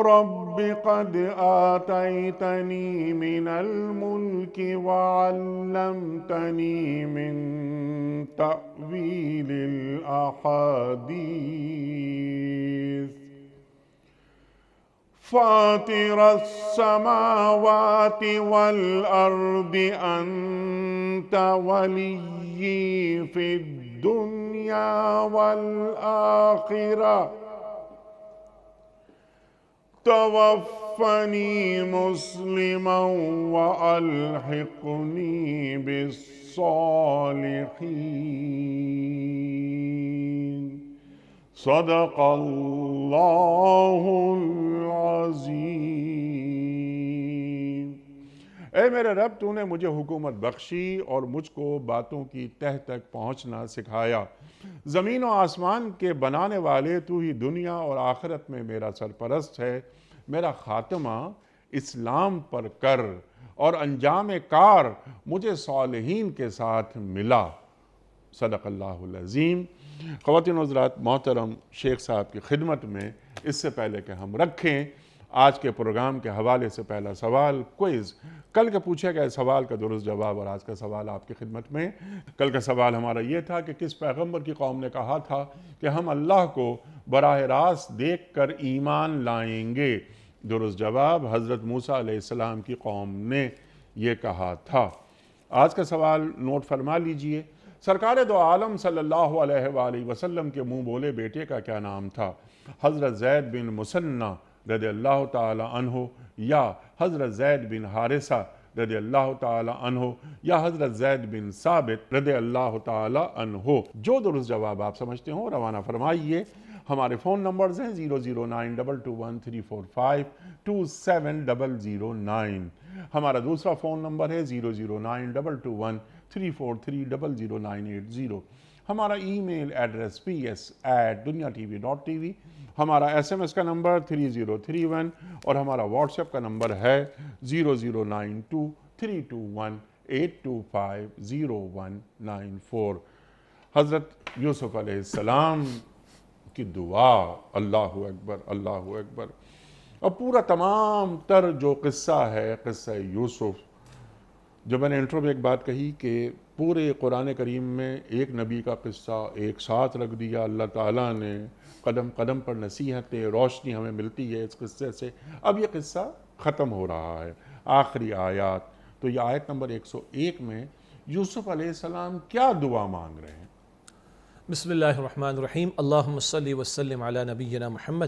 رب قد آتيتني من الملك وعلمتني من تأويل الأحاديث فاطر السماوات والأرض أنت وليي في الدنيا والآخرة توفني مسلما وألحقني بالصالحين صدق اللہ العظیم۔ اے میرے رب، تو نے مجھے حکومت بخشی اور مجھ کو باتوں کی تہ تک پہنچنا سکھایا۔ زمین و آسمان کے بنانے والے تو ہی دنیا اور آخرت میں میرا سرپرست ہے۔ میرا خاتمہ اسلام پر کر اور انجام کار مجھے صالحین کے ساتھ ملا۔ صدق اللہ العظیم۔ خواتین و حضرات، محترم شیخ صاحب کی خدمت میں اس سے پہلے کہ ہم رکھیں آج کے پروگرام کے حوالے سے پہلا سوال کوئز، کل کے پوچھے گئے سوال کا درست جواب اور آج کا سوال آپ کی خدمت میں۔ کل کا سوال ہمارا یہ تھا کہ کس پیغمبر کی قوم نے کہا تھا کہ ہم اللہ کو براہ راست دیکھ کر ایمان لائیں گے؟ درست جواب حضرت موسیٰ علیہ السلام کی قوم نے یہ کہا تھا۔ آج کا سوال نوٹ فرما لیجئے۔ سرکار دو عالم صلی اللہ علیہ وآلہ وسلم کے منہ بولے بیٹے کا کیا نام تھا؟ حضرت زید بن مثنہ رضی اللہ تعالی عنہ، یا حضرت زید بن حارثہ رضی اللہ تعالی عنہ، یا حضرت زید بن ثابت رضی اللہ تعالی عنہ؟ جو درست جواب آپ سمجھتے ہوں روانہ فرمائیے۔ ہمارے فون نمبرز ہیں 00922123459، ہمارا دوسرا فون نمبر ہے 009221343000980، ہمارا ای میل ایڈریس ps@duniatv.tv، ہمارا SMS کا نمبر 3031 اور ہمارا واٹس ایپ کا نمبر ہے 009232182509194۔ حضرت یوسف علیہ السلام کی دعا، اللہ اکبر اللہ اکبر۔ اب پورا تمام تر جو قصہ ہے قصہ یوسف، جو میں نے انٹرو میں ایک بات کہی کہ پورے قرآن کریم میں ایک نبی کا قصہ ایک ساتھ رکھ دیا اللہ تعالیٰ نے، قدم قدم پر نصیحتیں، روشنی ہمیں ملتی ہے اس قصے سے۔ اب یہ قصہ ختم ہو رہا ہے، آخری آیات۔ تو یہ آیت نمبر 101 میں یوسف علیہ السلام کیا دعا مانگ رہے ہیں؟ بسم اللہ الرحمن الرحیم، اللہم صلی وسلم علی نبینا محمد،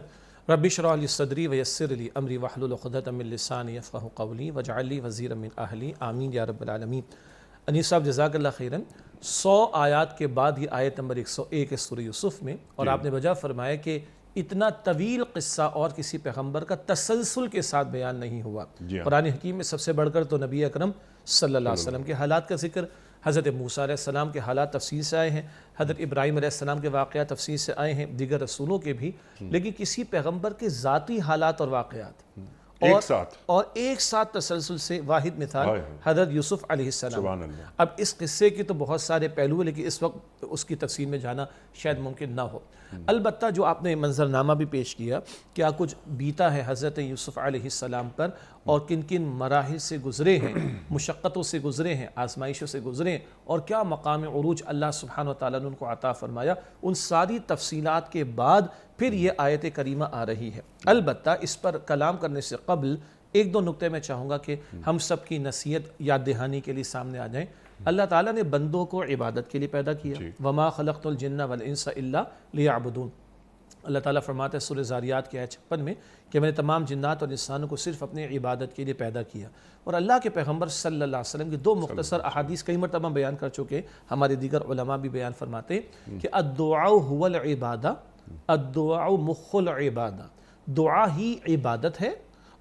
رب اشرح لی صدری ویسر لی امری واحلل عقدۃ من لسانی یفقہوا قولی واجعل لی وزیرا من اہلی، آمین یا رب العالمین۔ انیس صاحب جزاک اللہ خیراً۔ 100 آیات کے بعد یہ آیت نمبر 101 ہے سورہ یوسف میں، اور آپ نے وجہ فرمایا کہ اتنا طویل قصہ اور کسی پیغمبر کا تسلسل کے ساتھ بیان نہیں ہوا۔ قرآن حکیم میں سب سے بڑھ کر تو نبی اکرم صلی اللہ علیہ وسلم کے حالات کا ذکر، حضرت موسیٰ علیہ السلام کے حالات تفصیل سے آئے ہیں، حضرت ابراہیم علیہ السلام کے واقعات تفصیل سے آئے ہیں، دیگر رسولوں کے بھی، لیکن کسی پیغمبر کے ذاتی حالات اور واقعات اور ایک ساتھ تسلسل سے واحد مثال حضرت یوسف علیہ السلام۔ اب اس قصے کے تو بہت سارے پہلو ہیں، لیکن اس وقت اس کی تفصیل میں جانا شاید ممکن نہ ہو۔ البتہ جو آپ نے منظرنامہ بھی پیش کیا، کیا کچھ بیتا ہے حضرت یوسف علیہ السلام پر اور کن کن مراحل سے گزرے ہیں، مشقتوں سے گزرے ہیں، آزمائشوں سے گزرے ہیں، اور کیا مقام عروج اللہ سبحانہ وتعالیٰ نے ان کو عطا فرمایا، ان ساری تفصیلات کے بعد پھر یہ آیت کریمہ آ رہی ہے۔ البتہ اس پر کلام کرنے سے قبل ایک دو نقطے میں چاہوں گا کہ ہم سب کی نصیحت یاد دہانی کے لیے سامنے آ جائیں۔ اللہ تعالیٰ نے بندوں کو عبادت کے لیے پیدا کیا، وَمَا خَلَقْتُ الْجِنَّ وَالْإِنسَ إِلَّا لِيَعْبُدُونَ۔ اللہ تعالیٰ فرماتا ہے سورہ زاریات کی آیت 56 میں کہ میں نے تمام جنات اور انسانوں کو صرف اپنی عبادت کے لیے پیدا کیا۔ اور اللہ کے پیغمبر صلی اللہ علیہ وسلم کی دو مختصر احادیث کئی مرتبہ بیان کر چکے، ہمارے دیگر علماء بھی بیان فرماتے کہ الدعاء هو العبادہ، الدعاء مخ العبادہ، دعا ہی عبادت ہے،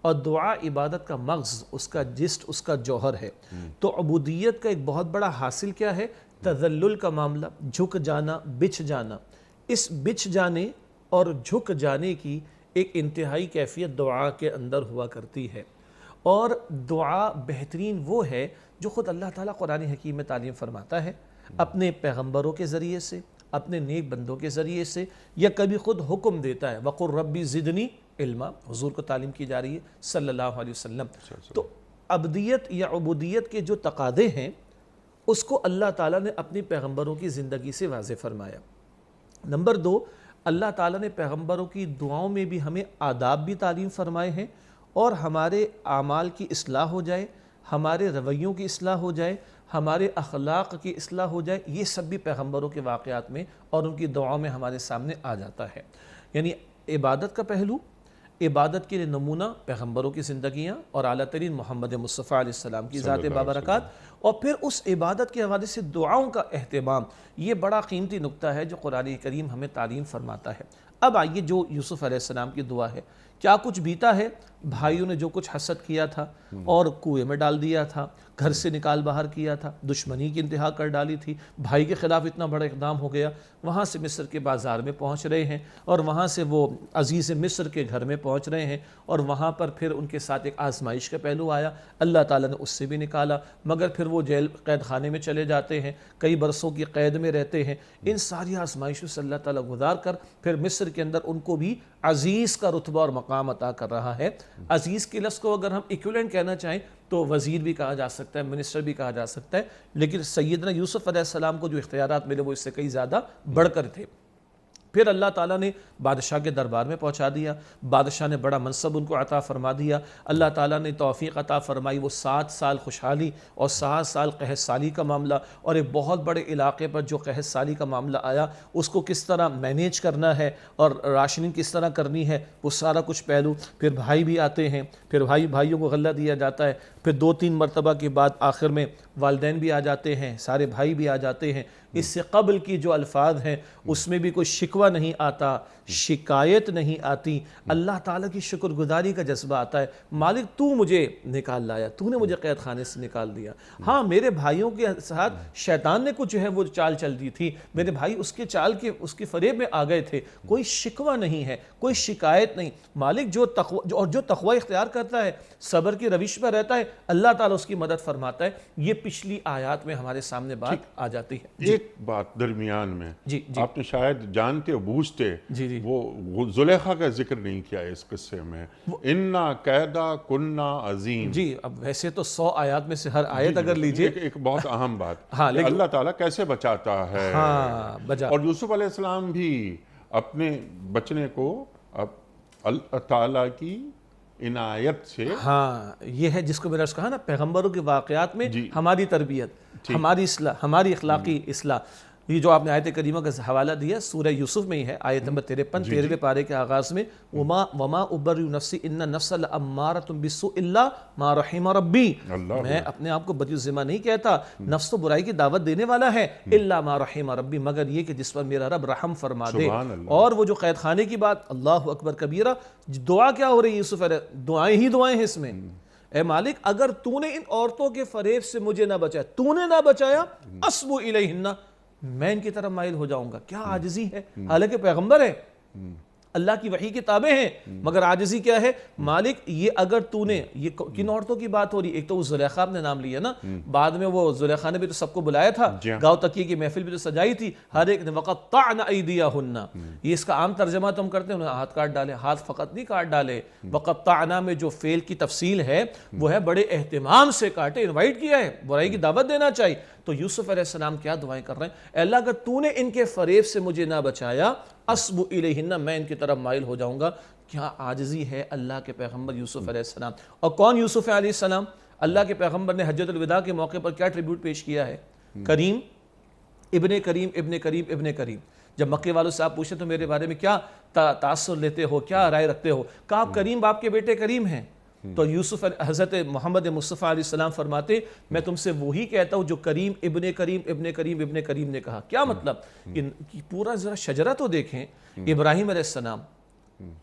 اور دعا عبادت کا مغز، اس کا جسٹ، اس کا جوہر ہے۔ تو عبودیت کا ایک بہت بڑا حاصل کیا ہے؟ تذلل کا معاملہ، جھک جانا، بچھ جانا۔ اس بچھ جانے اور جھک جانے کی ایک انتہائی کیفیت دعا کے اندر ہوا کرتی ہے، اور دعا بہترین وہ ہے جو خود اللہ تعالیٰ قرآن حکیم میں تعلیم فرماتا ہے، اپنے پیغمبروں کے ذریعے سے، اپنے نیک بندوں کے ذریعے سے، یا کبھی خود حکم دیتا ہے وَقُلْ رَبِّ زِدْنِي علما، حضور کو تعلیم کی جا رہی ہے صلی اللہ علیہ وسلم۔ تو عبدیت یا عبودیت کے جو تقاضے ہیں اس کو اللہ تعالیٰ نے اپنی پیغمبروں کی زندگی سے واضح فرمایا۔ نمبر 2، اللہ تعالیٰ نے پیغمبروں کی دعاؤں میں بھی ہمیں آداب بھی تعلیم فرمائے ہیں، اور ہمارے اعمال کی اصلاح ہو جائے، ہمارے رویوں کی اصلاح ہو جائے، ہمارے اخلاق کی اصلاح ہو جائے، یہ سب بھی پیغمبروں کے واقعات میں اور ان کی دعاؤں میں ہمارے سامنے آ جاتا ہے۔ یعنی عبادت کا پہلو، عبادت کے لیے نمونہ پیغمبروں کی زندگیاں اور اعلیٰ ترین محمد مصطفیٰ علیہ السلام کی ذات بابرکات، اور پھر اس عبادت کے حوالے سے دعاؤں کا اہتمام، یہ بڑا قیمتی نقطہ ہے جو قرآن کریم ہمیں تعلیم فرماتا ہے۔ اب آئیے جو یوسف علیہ السلام کی دعا ہے، کیا کچھ بیتا ہے؟ بھائیوں نے جو کچھ حسد کیا تھا اور کنویں میں ڈال دیا تھا، گھر سے نکال باہر کیا تھا، دشمنی کی انتہا کر ڈالی تھی، بھائی کے خلاف اتنا بڑا اقدام ہو گیا، وہاں سے مصر کے بازار میں پہنچ رہے ہیں، اور وہاں سے وہ عزیز مصر کے گھر میں پہنچ رہے ہیں، اور وہاں پر پھر ان کے ساتھ ایک آزمائش کا پہلو آیا، اللہ تعالیٰ نے اس سے بھی نکالا، مگر پھر وہ جیل قید خانے میں چلے جاتے ہیں، کئی برسوں کی قید میں رہتے ہیں۔ ان ساری آزمائشوں سے اللہ تعالیٰ گزار کر پھر مصر کے اندر ان کو بھی عزیز کا رتبہ اور مقام عطا کر رہا ہے۔ عزیز کے لفظ کو اگر ہم ایکویلنٹ کہنا چاہیں تو وزیر بھی کہا جا سکتا ہے، منسٹر بھی کہا جا سکتا ہے، لیکن سیدنا یوسف علیہ السلام کو جو اختیارات ملے وہ اس سے کئی زیادہ بڑھ کر تھے۔ پھر اللہ تعالیٰ نے بادشاہ کے دربار میں پہنچا دیا، بادشاہ نے بڑا منصب ان کو عطا فرما دیا، اللہ تعالیٰ نے توفیق عطا فرمائی، وہ 7 سال خوشحالی اور 7 سال قحط سالی کا معاملہ، اور ایک بہت بڑے علاقے پر جو قحط سالی کا معاملہ آیا اس کو کس طرح مینیج کرنا ہے اور راشننگ کس طرح کرنی ہے، وہ سارا کچھ پہلو۔ پھر بھائی بھی آتے ہیں، پھر بھائیوں کو غلہ دیا جاتا ہے، پھر 2-3 مرتبہ کے بعد آخر میں والدین بھی آ جاتے ہیں، سارے بھائی بھی آ جاتے ہیں۔ اس سے قبل کی جو الفاظ ہیں اس میں بھی کوئی شکوہ نہیں آتا، شکایت نہیں آتی، اللہ تعالیٰ کی شکر گزاری کا جذبہ آتا ہے، مالک تو مجھے نکال لایا، تو نے مجھے قید خانے سے نکال دیا۔ ہاں میرے بھائیوں کے ساتھ شیطان نے کچھ جو ہے وہ چال چل دی تھی، میرے بھائی اس کے چال کے اس کے فریب میں آ گئے تھے، کوئی شکوہ نہیں ہے، کوئی شکایت نہیں۔ مالک جو تقوی اختیار کرتا ہے، صبر کی روش پر رہتا ہے، اللہ تعالیٰ اس کی مدد فرماتا ہے۔ یہ پچھلی آیات میں ہمارے سامنے بات آ جاتی ہے۔ ایک بات درمیان میں جی آپ نے شاید جانتے بوجھتے وہ زلیخا کا ذکر نہیں کیا اس قصے میں، اِنَّا قَیْدَا کُنَّا عَظِیم۔ جی اب ویسے تو 100 آیات میں سے ہر آیت اگر لیجئے، ایک بہت اہم بات کہ اللہ تعالیٰ کیسے بچاتا ہے، اور یوسف علیہ السلام بھی اپنے بچنے کو اللہ تعالیٰ کی عنایت سے، ہاں یہ ہے جس کو میں نے کہا نا پیغمبروں کے واقعات میں ہماری تربیت، ہماری اصلاح، ہماری اخلاقی اصلاح۔ یہ جو آپ نے آیت کریمہ کا حوالہ دیا سورہ یوسف میں ہی ہے، آیت نمبر 53 13ویں پارے کے آغاز میں، وما ابرئ نفسی ان النفس لامارۃ بالسوء الا ما رحم ربی، میں اپنے آپ کو بدی ذمہ نہیں کہتا، نفس تو برائی کی دعوت دینے والا ہے، الا ما رحم ربی، مگر یہ کہ جس پر میرا رب رحم فرما دے۔ اور وہ جو قید خانے کی بات، اللہ اکبر کبیرہ، دعا کیا ہو رہی ہے یوسف علیہ، دعائیں ہی دعائیں ہیں اس میں۔ اے مالک اگر تو نے ان عورتوں کے فریب سے مجھے نہ بچایا، تو نے نہ بچایا، اسبو الیہن، میں ان کی طرف مائل ہو جاؤں گا۔ کیا عاجزی ہے، حالانکہ پیغمبر ہے، اللہ کی وحی کی تابع ہیں، مگر عاجزی کیا ہے، مالک یہ اگر تو نے، یہ کن عورتوں کی بات ہو رہی ہے؟ ایک تو وہ زلیخا نے نام لیا نا، بعد میں وہ زلیخا نے بھی تو سب کو بلایا تھا، گاؤں تکیے کی محفل بھی تو سجائی تھی، ہر ایک نے وَقَطَّعْنَ أَيْدِيَهُنَّ، یہ اس کا عام ترجمہ تو ہم کرتے ہیں، انہوں نے ہاتھ کاٹ ڈالے، ہاتھ فقط نہیں کاٹ ڈالے، وَقَطَّعْنَ میں جو فعل کی تفصیل ہے وہ ہے بڑے اہتمام سے کاٹے، انوائٹ کیا ہے، برائی کی دعوت دینا چاہیے۔ تو یوسف علیہ السلام کیا دعائیں کر رہے ہیں، اے اللہ اگر تو نے ان کے فریب سے مجھے نہ بچایا، اسبو الیہن، میں ان کی طرف مائل ہو جاؤں گا۔ کیا عاجزی ہے اللہ کے پیغمبر یوسف علیہ السلام۔ اور کون یوسف علیہ السلام؟ اللہ کے پیغمبر نے حجۃ الوداع کے موقع پر کیا ٹریبیوٹ پیش کیا ہے؟ کریم، ابن کریم، ابن کریم، ابن کریم۔ جب مکے والوں سے آپ پوچھیں تو میرے بارے میں کیا تاثر لیتے ہو، کیا رائے رکھتے ہو، کہا آپ کریم، باپ کے بیٹے کریم ہیں۔ تو یوسف حضرت محمد مصطفیٰ علیہ السلام فرماتے میں تم سے وہی کہتا ہوں جو کریم ابن کریم ابن کریم ابن کریم نے کہا۔ کیا مطلب کہ پورا ذرا شجرہ تو دیکھیں، ابراہیم علیہ السلام،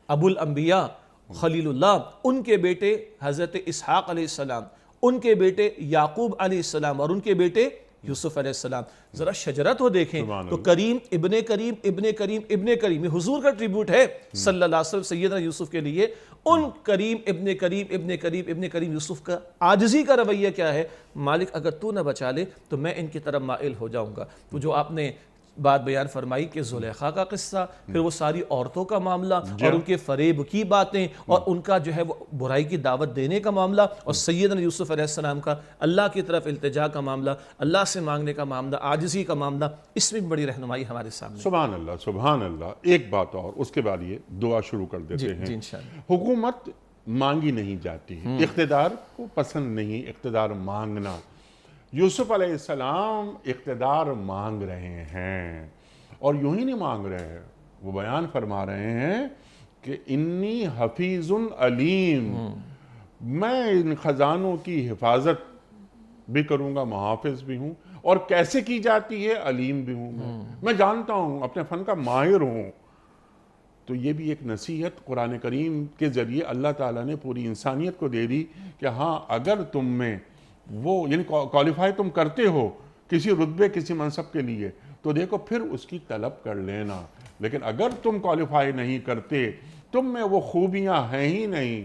ابو الانبیاء، خلیل اللہ، ان کے بیٹے حضرت اسحاق علیہ السلام، ان کے بیٹے یعقوب علیہ السلام، اور ان کے بیٹے یوسف علیہ السلام، ذرا شجرہ تو دیکھیں۔ تو کریم ابن کریم ابن کریم ابن کریم، یہ حضور کا ٹریبیوٹ ہے صلی اللہ علیہ وسلم سیدنا یوسف کے لیے۔ ان کریم ابن کریم ابن کریم ابن کریم یوسف کا عاجزی کا رویہ کیا ہے، مالک اگر تو نہ بچا لے تو میں ان کی طرف مائل ہو جاؤں گا۔ تو جو آپ نے بات بیان فرمائی کہ زلیخا کا قصہ، پھر وہ ساری عورتوں کا معاملہ اور ان کے فریب کی باتیں اور ان کا جو ہے وہ برائی کی دعوت دینے کا معاملہ، اور سیدنا یوسف علیہ السلام کا اللہ کی طرف التجا کا معاملہ، اللہ سے مانگنے کا معاملہ، عاجزی کا معاملہ، اس میں بھی بڑی رہنمائی ہمارے سامنے۔ سبحان اللہ سبحان اللہ۔ ایک بات اور، اس کے بعد یہ دعا شروع کر دیتے ہیں۔ جی انشاءاللہ۔ حکومت مانگی نہیں جاتی، اقتدار کو پسند نہیں، اقتدار مانگنا۔ یوسف علیہ السلام اقتدار مانگ رہے ہیں، اور یوں ہی نہیں مانگ رہے ہیں، وہ بیان فرما رہے ہیں کہ انی حفیظ علیم، میں ان خزانوں کی حفاظت بھی کروں گا، محافظ بھی ہوں، اور کیسے کی جاتی ہے علیم بھی ہوں، میں جانتا ہوں، اپنے فن کا ماہر ہوں۔ تو یہ بھی ایک نصیحت قرآن کریم کے ذریعے اللہ تعالیٰ نے پوری انسانیت کو دے دی کہ ہاں اگر تم میں وہ یعنی کوالیفائی تم کرتے ہو کسی رتبے کسی منصب کے لیے تو دیکھو پھر اس کی طلب کر لینا، لیکن اگر تم کوالیفائی نہیں کرتے، تم میں وہ خوبیاں ہیں ہی نہیں،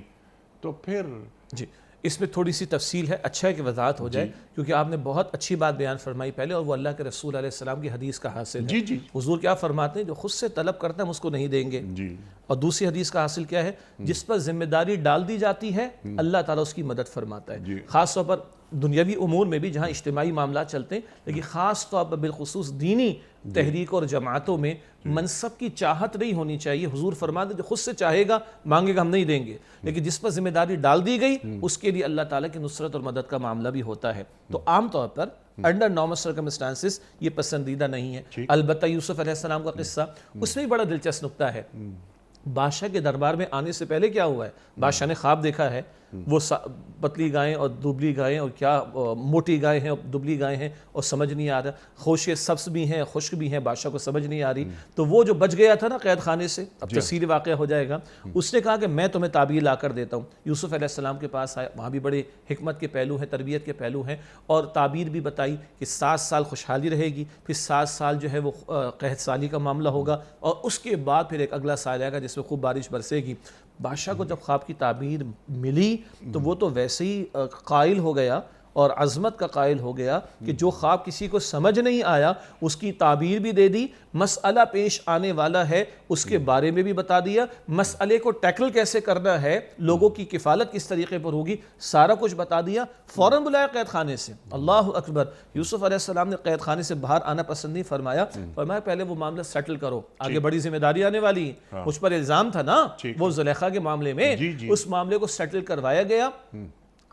تو پھر جی اس میں تھوڑی سی تفصیل ہے، اچھا ہے کہ وضاحت ہو جائے، کیونکہ آپ نے بہت اچھی بات بیان فرمائی پہلے، اور وہ اللہ کے رسول علیہ السلام کی حدیث کا حاصل ہے۔ جی جی حضور کیا فرماتے ہیں؟ جو خود سے طلب کرتا ہے ہم اس کو نہیں دیں گے۔ جی اور دوسری حدیث کا حاصل کیا ہے؟ جس پر ذمہ داری ڈال دی جاتی ہے اللہ تعالیٰ اس کی مدد فرماتا ہے، جی خاص طور پر دنیاوی امور میں بھی جہاں اجتماعی معاملات چلتے ہیں، لیکن خاص طور پر بالخصوص دینی تحریک اور جماعتوں میں منصب کی چاہت نہیں ہونی چاہیے۔ حضور فرماتے ہیں جو خود سے چاہے گا مانگے گا ہم نہیں دیں گے، لیکن جس پر ذمہ داری ڈال دی گئی اس کے لیے اللہ تعالیٰ کی نصرت اور مدد کا معاملہ بھی ہوتا ہے۔ تو عام طور پر انڈر نارمل سرکمسٹانسز یہ پسندیدہ نہیں ہے۔ البتہ یوسف علیہ السلام کا قصہ، اس میں بھی بڑا دلچسپ نکتہ ہے۔ بادشاہ کے دربار میں آنے سے پہلے کیا ہوا ہے؟ بادشاہ نے خواب دیکھا ہے، وہ پتلی گائیں اور دبلی گائیں، اور کیا موٹی گائیں ہیں اور دبلی گائیں ہیں، اور سمجھ نہیں آ رہا، خوشے سبز بھی ہیں خشک بھی ہیں، بادشاہ کو سمجھ نہیں آ رہی۔ تو وہ جو بچ گیا تھا نا قید خانے سے، اب تفصیلی واقعہ ہو جائے گا، اس نے کہا کہ میں تمہیں تعبیر لا کر دیتا ہوں۔ یوسف علیہ السلام کے پاس آئے، وہاں بھی بڑے حکمت کے پہلو ہیں، تربیت کے پہلو ہیں، اور تعبیر بھی بتائی کہ 7 سال خوشحالی رہے گی، پھر 7 سال جو ہے وہ قحط سالی کا معاملہ ہوگا، اور اس کے بعد پھر ایک اگلا سال آئے گا جس میں خوب بارش برسے گی۔ بادشاہ کو جب خواب کی تعبیر ملی تو وہ تو ویسے ہی قائل ہو گیا اور عظمت کا قائل ہو گیا کہ جو خواب کسی کو سمجھ نہیں آیا اس کی تعبیر بھی دے دی، مسئلہ پیش آنے والا ہے اس کے بارے میں بھی بتا دیا، مسئلے کو ٹیکل کیسے کرنا ہے، لوگوں کی کفالت کس طریقے پر ہوگی، سارا کچھ بتا دیا۔ فوراً بلایا قید خانے سے، اللہ اکبر۔ یوسف علیہ السلام نے قید خانے سے باہر آنا پسند نہیں فرمایا، فرمایا پہلے وہ معاملہ سیٹل کرو، آگے بڑی ذمہ داری آنے والی، مجھ پر الزام تھا نا وہ زلیخا کے معاملے میں، اس معاملے کو سیٹل کروایا گیا۔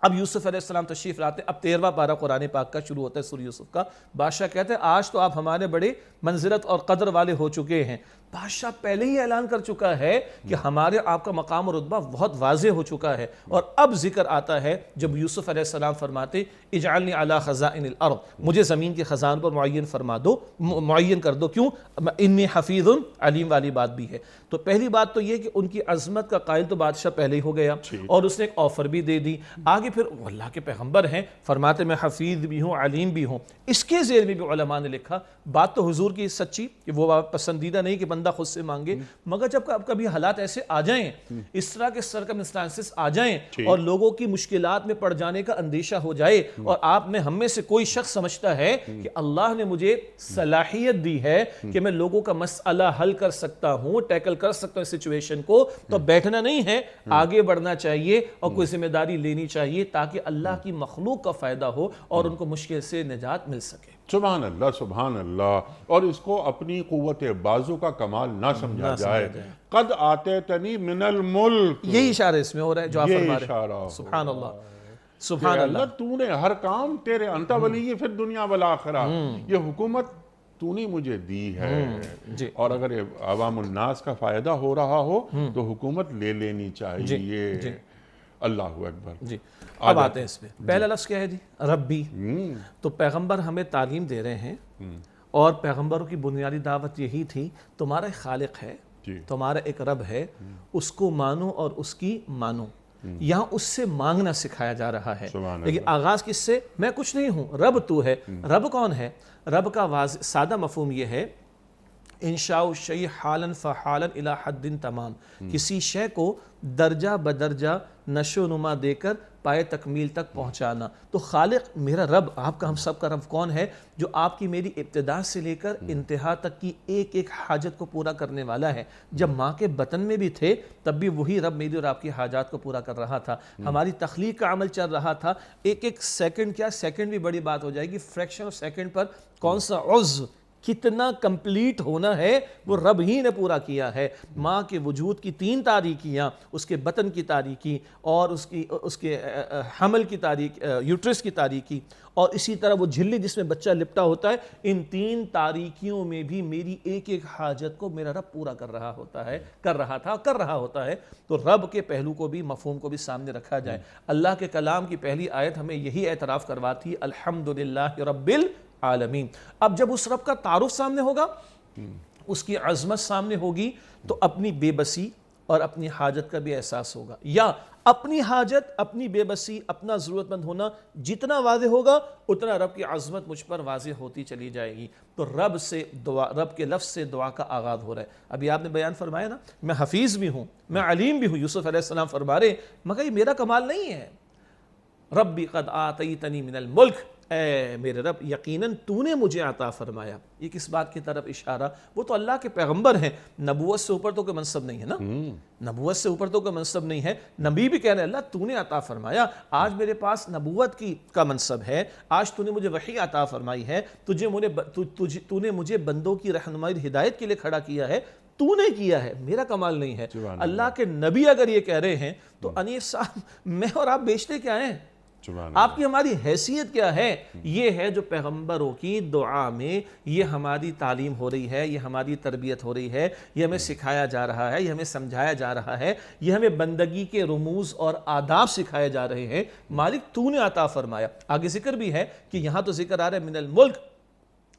اب یوسف علیہ السلام تشریف لاتے، اب 13واں پارہ قرآن پاک کا شروع ہوتا ہے سورہ یوسف کا۔ بادشاہ کہتے ہیں آج تو آپ ہمارے بڑے منزلت اور قدر والے ہو چکے ہیں۔ بادشاہ پہلے ہی اعلان کر چکا ہے کہ ہمارے آپ کا مقام اور رتبہ بہت واضح ہو چکا ہے، اور اب ذکر آتا ہے جب یوسف علیہ السلام فرماتے اجعلنی علی خزائن الارض، مجھے زمین کے خزانوں پر معین کر دو، کیوں؟ انی حفیظ علیم والی بات بھی ہے۔ تو پہلی بات تو یہ کہ ان کی عظمت کا قائل تو بادشاہ پہلے ہی ہو گیا، اور اس نے ایک آفر بھی دے دی۔ آگے پھر اللہ کے پیغمبر ہیں، فرماتے میں حفیظ بھی ہوں علیم بھی ہوں۔ اس کے ذیل میں بھی علماء نے لکھا بات تو حضور کی سچی کہ وہ پسندیدہ نہیں کہ بندہ خود سے مانگے، مگر جب کبھی حالات ایسے آ جائیں، اس طرح کے سرکمسٹانسز آ جائیں اور لوگوں کی مشکلات میں پڑ جانے کا اندیشہ ہو جائے، اور آپ میں ہم میں سے کوئی شخص سمجھتا ہے کہ اللہ نے مجھے صلاحیت دی ہے کہ میں لوگوں کا مسئلہ حل کر سکتا ہوں، ٹیکل کر سکتا ہوں سچویشن کو، تو بیٹھنا نہیں ہے، آگے بڑھنا چاہیے اور کوئی ذمہ داری لینی چاہیے تاکہ اللہ کی مخلوق کا فائدہ ہو اور ان کو مشکل سے نجات مل سکے۔ سبحان اللہ سبحان اللہ۔ اور اس کو اپنی قوت بازو کا کمال نہ سمجھا جائے۔ قد آتیتنی من الملک، یہی اشارہ اس میں ہو رہا ہے جو آپ فرما رہے ہیں۔ سبحان اللہ سبحان اللہ۔ تو نے ہر کام تیرے انت ولی فی الدنیا والآخرہ، یہ حکومت تو نے مجھے دی ہے، اور اگر عوام الناس کا فائدہ ہو رہا ہو تو حکومت لے لینی چاہیے۔ اللہ اکبر۔ جی اب آتے ہیں اس پہ، پہلا لفظ کیا ہے جی؟ ربی۔ تو پیغمبر ہمیں تعلیم دے رہے ہیں، اور پیغمبروں کی بنیادی دعوت یہی تھی تمہارا ایک خالق ہے، تمہارا ایک رب ہے، اس کو مانو اور اس کی مانو۔ یہاں اس سے مانگنا سکھایا جا رہا ہے، لیکن آغاز کس سے؟ میں کچھ نہیں ہوں، رب تو ہے۔ رب کون ہے؟ رب کا سادہ مفہوم یہ ہے، انشاء شیء حالا فحالا الی حد تمام، کسی شے کو درجہ بدرجہ نشو و نما دے کر پائے تکمیل تک پہنچانا۔ تو خالق میرا رب، آپ کا ہم سب کا رب کون ہے؟ جو آپ کی میری ابتدا سے لے کر انتہا تک کی ایک ایک حاجت کو پورا کرنے والا ہے۔ جب ماں کے بطن میں بھی تھے تب بھی وہی رب میری اور آپ کی حاجات کو پورا کر رہا تھا۔ ہماری تخلیق کا عمل چل رہا تھا، ایک ایک سیکنڈ، کیا سیکنڈ بھی بڑی بات ہو جائے گی، فریکشن آف سیکنڈ پر کون سا عضو کتنا کمپلیٹ ہونا ہے وہ رب ہی نے پورا کیا ہے۔ ماں کے وجود کی 3 تاریکیاں، اس کے بطن کی تاریکی اور اس کے حمل کی تاریکی، یوٹرس کی تاریکی، اور اسی طرح وہ جھلی جس میں بچہ لپٹا ہوتا ہے، ان 3 تاریکیوں میں بھی میری ایک ایک حاجت کو میرا رب پورا کر رہا ہوتا ہے، کر رہا ہوتا ہے۔ تو رب کے پہلو کو بھی، مفہوم کو بھی سامنے رکھا جائے۔ اللہ کے کلام کی پہلی آیت ہمیں یہی اعتراف کرواتی ہے، الحمدللہ رب العالمین۔ اب جب اس رب کا تعارف سامنے ہوگا، اس کی عظمت سامنے ہوگی، تو اپنی بے بسی اور اپنی حاجت کا بھی احساس ہوگا، یا اپنی حاجت، اپنی بے بسی، اپنا ضرورت مند ہونا جتنا واضح ہوگا اتنا رب کی عظمت مجھ پر واضح ہوتی چلی جائے گی۔ تو رب سے دعا، رب کے لفظ سے دعا کا آغاز ہو رہا ہے۔ ابھی آپ نے بیان فرمایا نا، میں حفیظ بھی ہوں، میں علیم بھی ہوں، یوسف علیہ السلام فرما رہے مگر یہ میرا کمال نہیں ہے۔ ربی قد آتیتنی من الملک، اے میرے رب یقیناً تو نے مجھے عطا فرمایا۔ یہ کس بات کی طرف اشارہ؟ وہ تو اللہ کے پیغمبر ہیں، نبوت سے اوپر تو کوئی منصب نہیں ہے نا، نبوت سے اوپر تو کوئی منصب نہیں ہے۔ نبی بھی کہہ رہے ہیں اللہ تو نے عطا فرمایا، آج میرے پاس نبوت کا منصب ہے، آج تو نے مجھے وحی عطا فرمائی ہے، تو نے مجھے بندوں کی رہنمائی اور ہدایت کے لیے کھڑا کیا ہے، تو نے کیا ہے، میرا کمال نہیں ہے۔ اللہ کے نبی اگر یہ کہہ رہے ہیں تو انیس صاحب میں اور آپ بیچتے کیا ہیں؟ آپ کی ہماری حیثیت کیا ہے؟ یہ ہے جو پیغمبروں کی دعا میں یہ ہماری تعلیم ہو رہی ہے، یہ ہماری تربیت ہو رہی ہے، یہ ہمیں سکھایا جا رہا ہے، یہ ہمیں سمجھایا جا رہا ہے، یہ ہمیں بندگی کے رموز اور آداب سکھائے جا رہے ہیں۔ مالک تو نے عطا فرمایا۔ آگے ذکر بھی ہے کہ یہاں تو ذکر آ رہا ہے من الملک،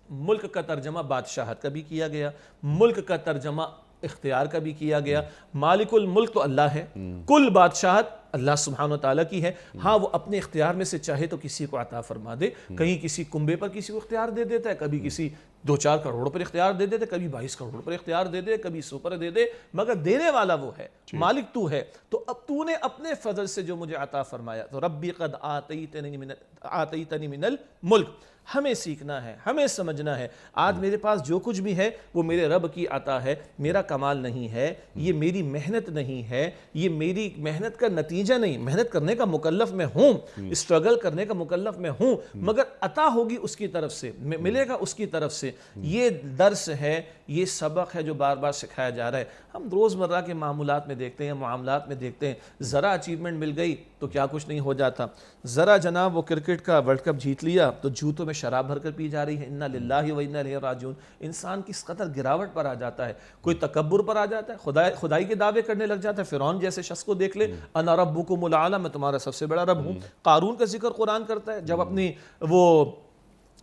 ملک کا ترجمہ بادشاہت کا بھی کیا گیا، ملک کا ترجمہ اختیار کا بھی کیا گیا۔ مالک الملک تو اللہ ہے، کل بادشاہت اللہ سبحانہ وتعالیٰ کی ہے۔ ہاں وہ اپنے اختیار میں سے چاہے تو کسی کو عطا فرما دے، کہیں کسی کنبے پر کسی کو اختیار دے دیتا ہے، کبھی کسی 2-4 کروڑ پر اختیار دے دیتے، کبھی 22 کروڑ پر اختیار دے دے، کبھی 100 پر دے دے، مگر دینے والا وہ ہے، مالک تو ہے۔ تو اب تو نے اپنے فضل سے جو مجھے عطا فرمایا، تو ربی قد آتیتنی من الملک، ہمیں سیکھنا ہے، ہمیں سمجھنا ہے۔ آج میرے پاس جو کچھ بھی ہے وہ میرے رب کی عطا ہے، میرا کمال نہیں ہے، یہ میری محنت نہیں ہے، یہ میری محنت کا نتیجہ نہیں۔ محنت کرنے کا مکلف میں ہوں، اسٹرگل کرنے کا مکلف میں ہوں، مگر عطا ہوگی اس کی طرف سے، ملے گا اس کی طرف سے۔ یہ درس ہے، یہ سبق ہے جو بار بار سکھایا جا رہا ہے۔ ہم روزمرہ کے معمولات میں دیکھتے ہیں، معاملات میں دیکھتے ہیں، ذرا اچیومنٹ مل گئی تو کیا کچھ نہیں ہو جاتا، ذرا جناب وہ کرکٹ کا ورلڈ کپ جیت لیا تو جوتوں میں شراب بھر کر پی جا رہی ہے، انا للہ و انا الیہ راجعون۔ انسان کس قدر گراوٹ پر آ جاتا ہے، کوئی تکبر پر آ جاتا ہے، خدائی کے دعوے کرنے لگ جاتا ہے۔ فرعون جیسے شخص کو دیکھ لے، انا ربکم الاعلی، میں تمہارا سب سے بڑا رب ہوں۔ قارون کا ذکر قرآن کرتا ہے، جب اپنی وہ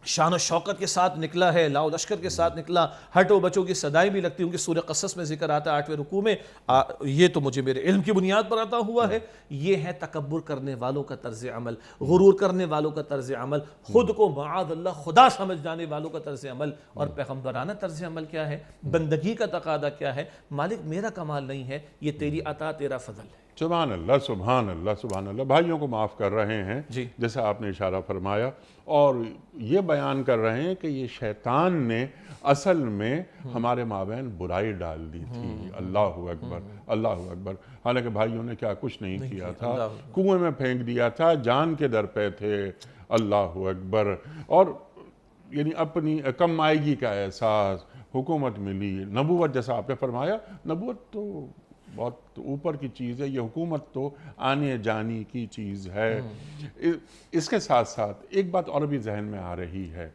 شان و شوکت کے ساتھ نکلا ہے، لاؤ لشکر کے ساتھ نکلا، ہٹو بچوں کی صدائیں بھی لگتی ہیں، ان کی سورہ قصص میں ذکر آتا ہے 8ویں رکوع میں، یہ تو مجھے میرے علم کی بنیاد پر عطا ہوا ہے۔ یہ ہے تکبر کرنے والوں کا طرز عمل، غرور کرنے والوں کا طرز عمل، خود کو معاذ اللہ خدا سمجھ جانے والوں کا طرز عمل۔ اور پیغمبرانہ طرز عمل کیا ہے، بندگی کا تقاضا کیا ہے؟ مالک میرا کمال نہیں ہے، یہ تیری عطا، تیرا فضل ہے۔ سبحان اللہ، سبحان اللہ، سبحان اللہ۔ بھائیوں کو معاف کر رہے ہیں جیسا آپ نے اشارہ فرمایا، اور یہ بیان کر رہے ہیں کہ یہ شیطان نے اصل میں ہمارے مابین برائی ڈال دی تھی۔ اللہ اکبر، اللہ اکبر۔ حالانکہ بھائیوں نے کیا کچھ نہیں کیا تھا، کنویں میں پھینک دیا تھا، جان کے در پہ تھے۔ اللہ اکبر۔ اور یعنی اپنی کم مائیگی کا احساس، حکومت ملی، نبوت جیسا آپ نے فرمایا، نبوت تو بہت اوپر کی چیز ہے، یہ حکومت تو آنے جانی کی چیز ہے۔ اس کے ساتھ ساتھ ایک بات اور بھی ذہن میں آ رہی ہے،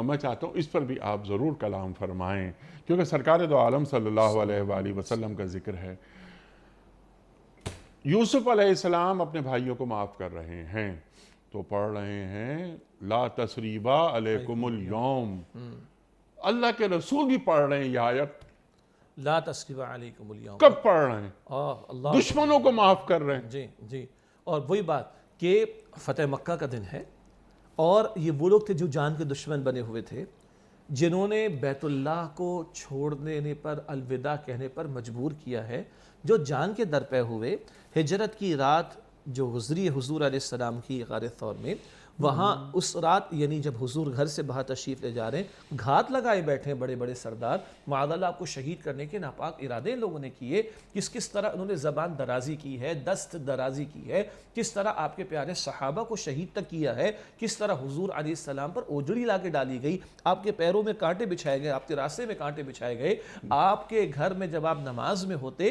میں چاہتا ہوں اس پر بھی آپ ضرور کلام فرمائیں، کیونکہ سرکار دو عالم صلی اللہ علیہ وآلہ وسلم کا ذکر ہے۔ یوسف علیہ السلام اپنے بھائیوں کو معاف کر رہے ہیں تو پڑھ رہے ہیں لا تثریبا علیکم اليوم۔ اللہ کے رسول بھی پڑھ رہے ہیں یہ آیت، لا تثریب علیکم اليوم، کب پڑھ رہے ہیں؟ دشمنوں کو معاف کر رہے ہیں۔ جی، اور وہی بات کہ فتح مکہ کا دن ہے، اور یہ وہ لوگ تھے جو جان کے دشمن بنے ہوئے تھے، جنہوں نے بیت اللہ کو چھوڑ دینے پر، الوداع کہنے پر مجبور کیا ہے، جو جان کے در پہ ہوئے، ہجرت کی رات جو گزری حضور علیہ السلام کی غار ثور میں، وہاں اس رات یعنی جب حضور گھر سے باہر تشریف لے جا رہے ہیں، گھات لگائے بیٹھے ہیں بڑے بڑے سردار، معاذ اللہ آپ کو شہید کرنے کے ناپاک ارادے ان لوگوں نے کیے، کس طرح انہوں نے زبان درازی کی ہے، دست درازی کی ہے، کس طرح آپ کے پیارے صحابہ کو شہید تک کیا ہے، کس طرح حضور علیہ السلام پر اوجڑی لا کے ڈالی گئی، آپ کے پیروں میں کانٹے بچھائے گئے، آپ کے راستے میں کانٹے بچھائے گئے، آپ کے گھر میں جب آپ نماز میں ہوتے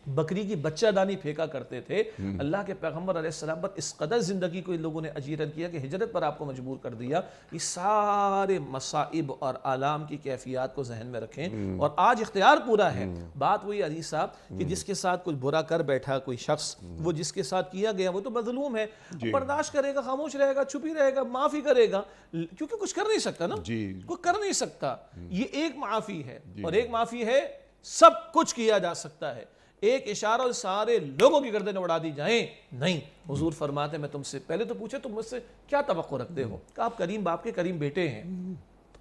بکری کی بچہ دانی پھینکا کرتے تھے، اللہ کے پیغمبر علیہ السلام پر اس قدر زندگی کو ان لوگوں نے اجیرن کیا کہ ہجرت پر آپ کو مجبور کر دیا۔ یہ سارے مصائب اور آلام کی کیفیات کو ذہن میں رکھیں، اور آج اختیار پورا ہے۔ بات وہی عزیز صاحب کہ جس کے ساتھ کوئی برا کر بیٹھا کوئی شخص، وہ جس کے ساتھ کیا گیا وہ تو مظلوم ہے، برداشت کرے گا، خاموش رہے گا، چھپی رہے گا، معافی کرے گا، کیونکہ کچھ کر نہیں سکتا نا، کوئی کر نہیں سکتا۔ یہ ایک معافی ہے، اور ایک معافی ہے سب کچھ کیا جا سکتا ہے، ایک اشارہ اور سارے لوگوں کی گردنیں اڑا دی جائیں نہیں۔ حضور فرماتے میں تم سے پہلے تو پوچھے تم مجھ سے کیا توقع رکھتے ہو، کہ آپ کریم باپ کے کریم بیٹے ہیں۔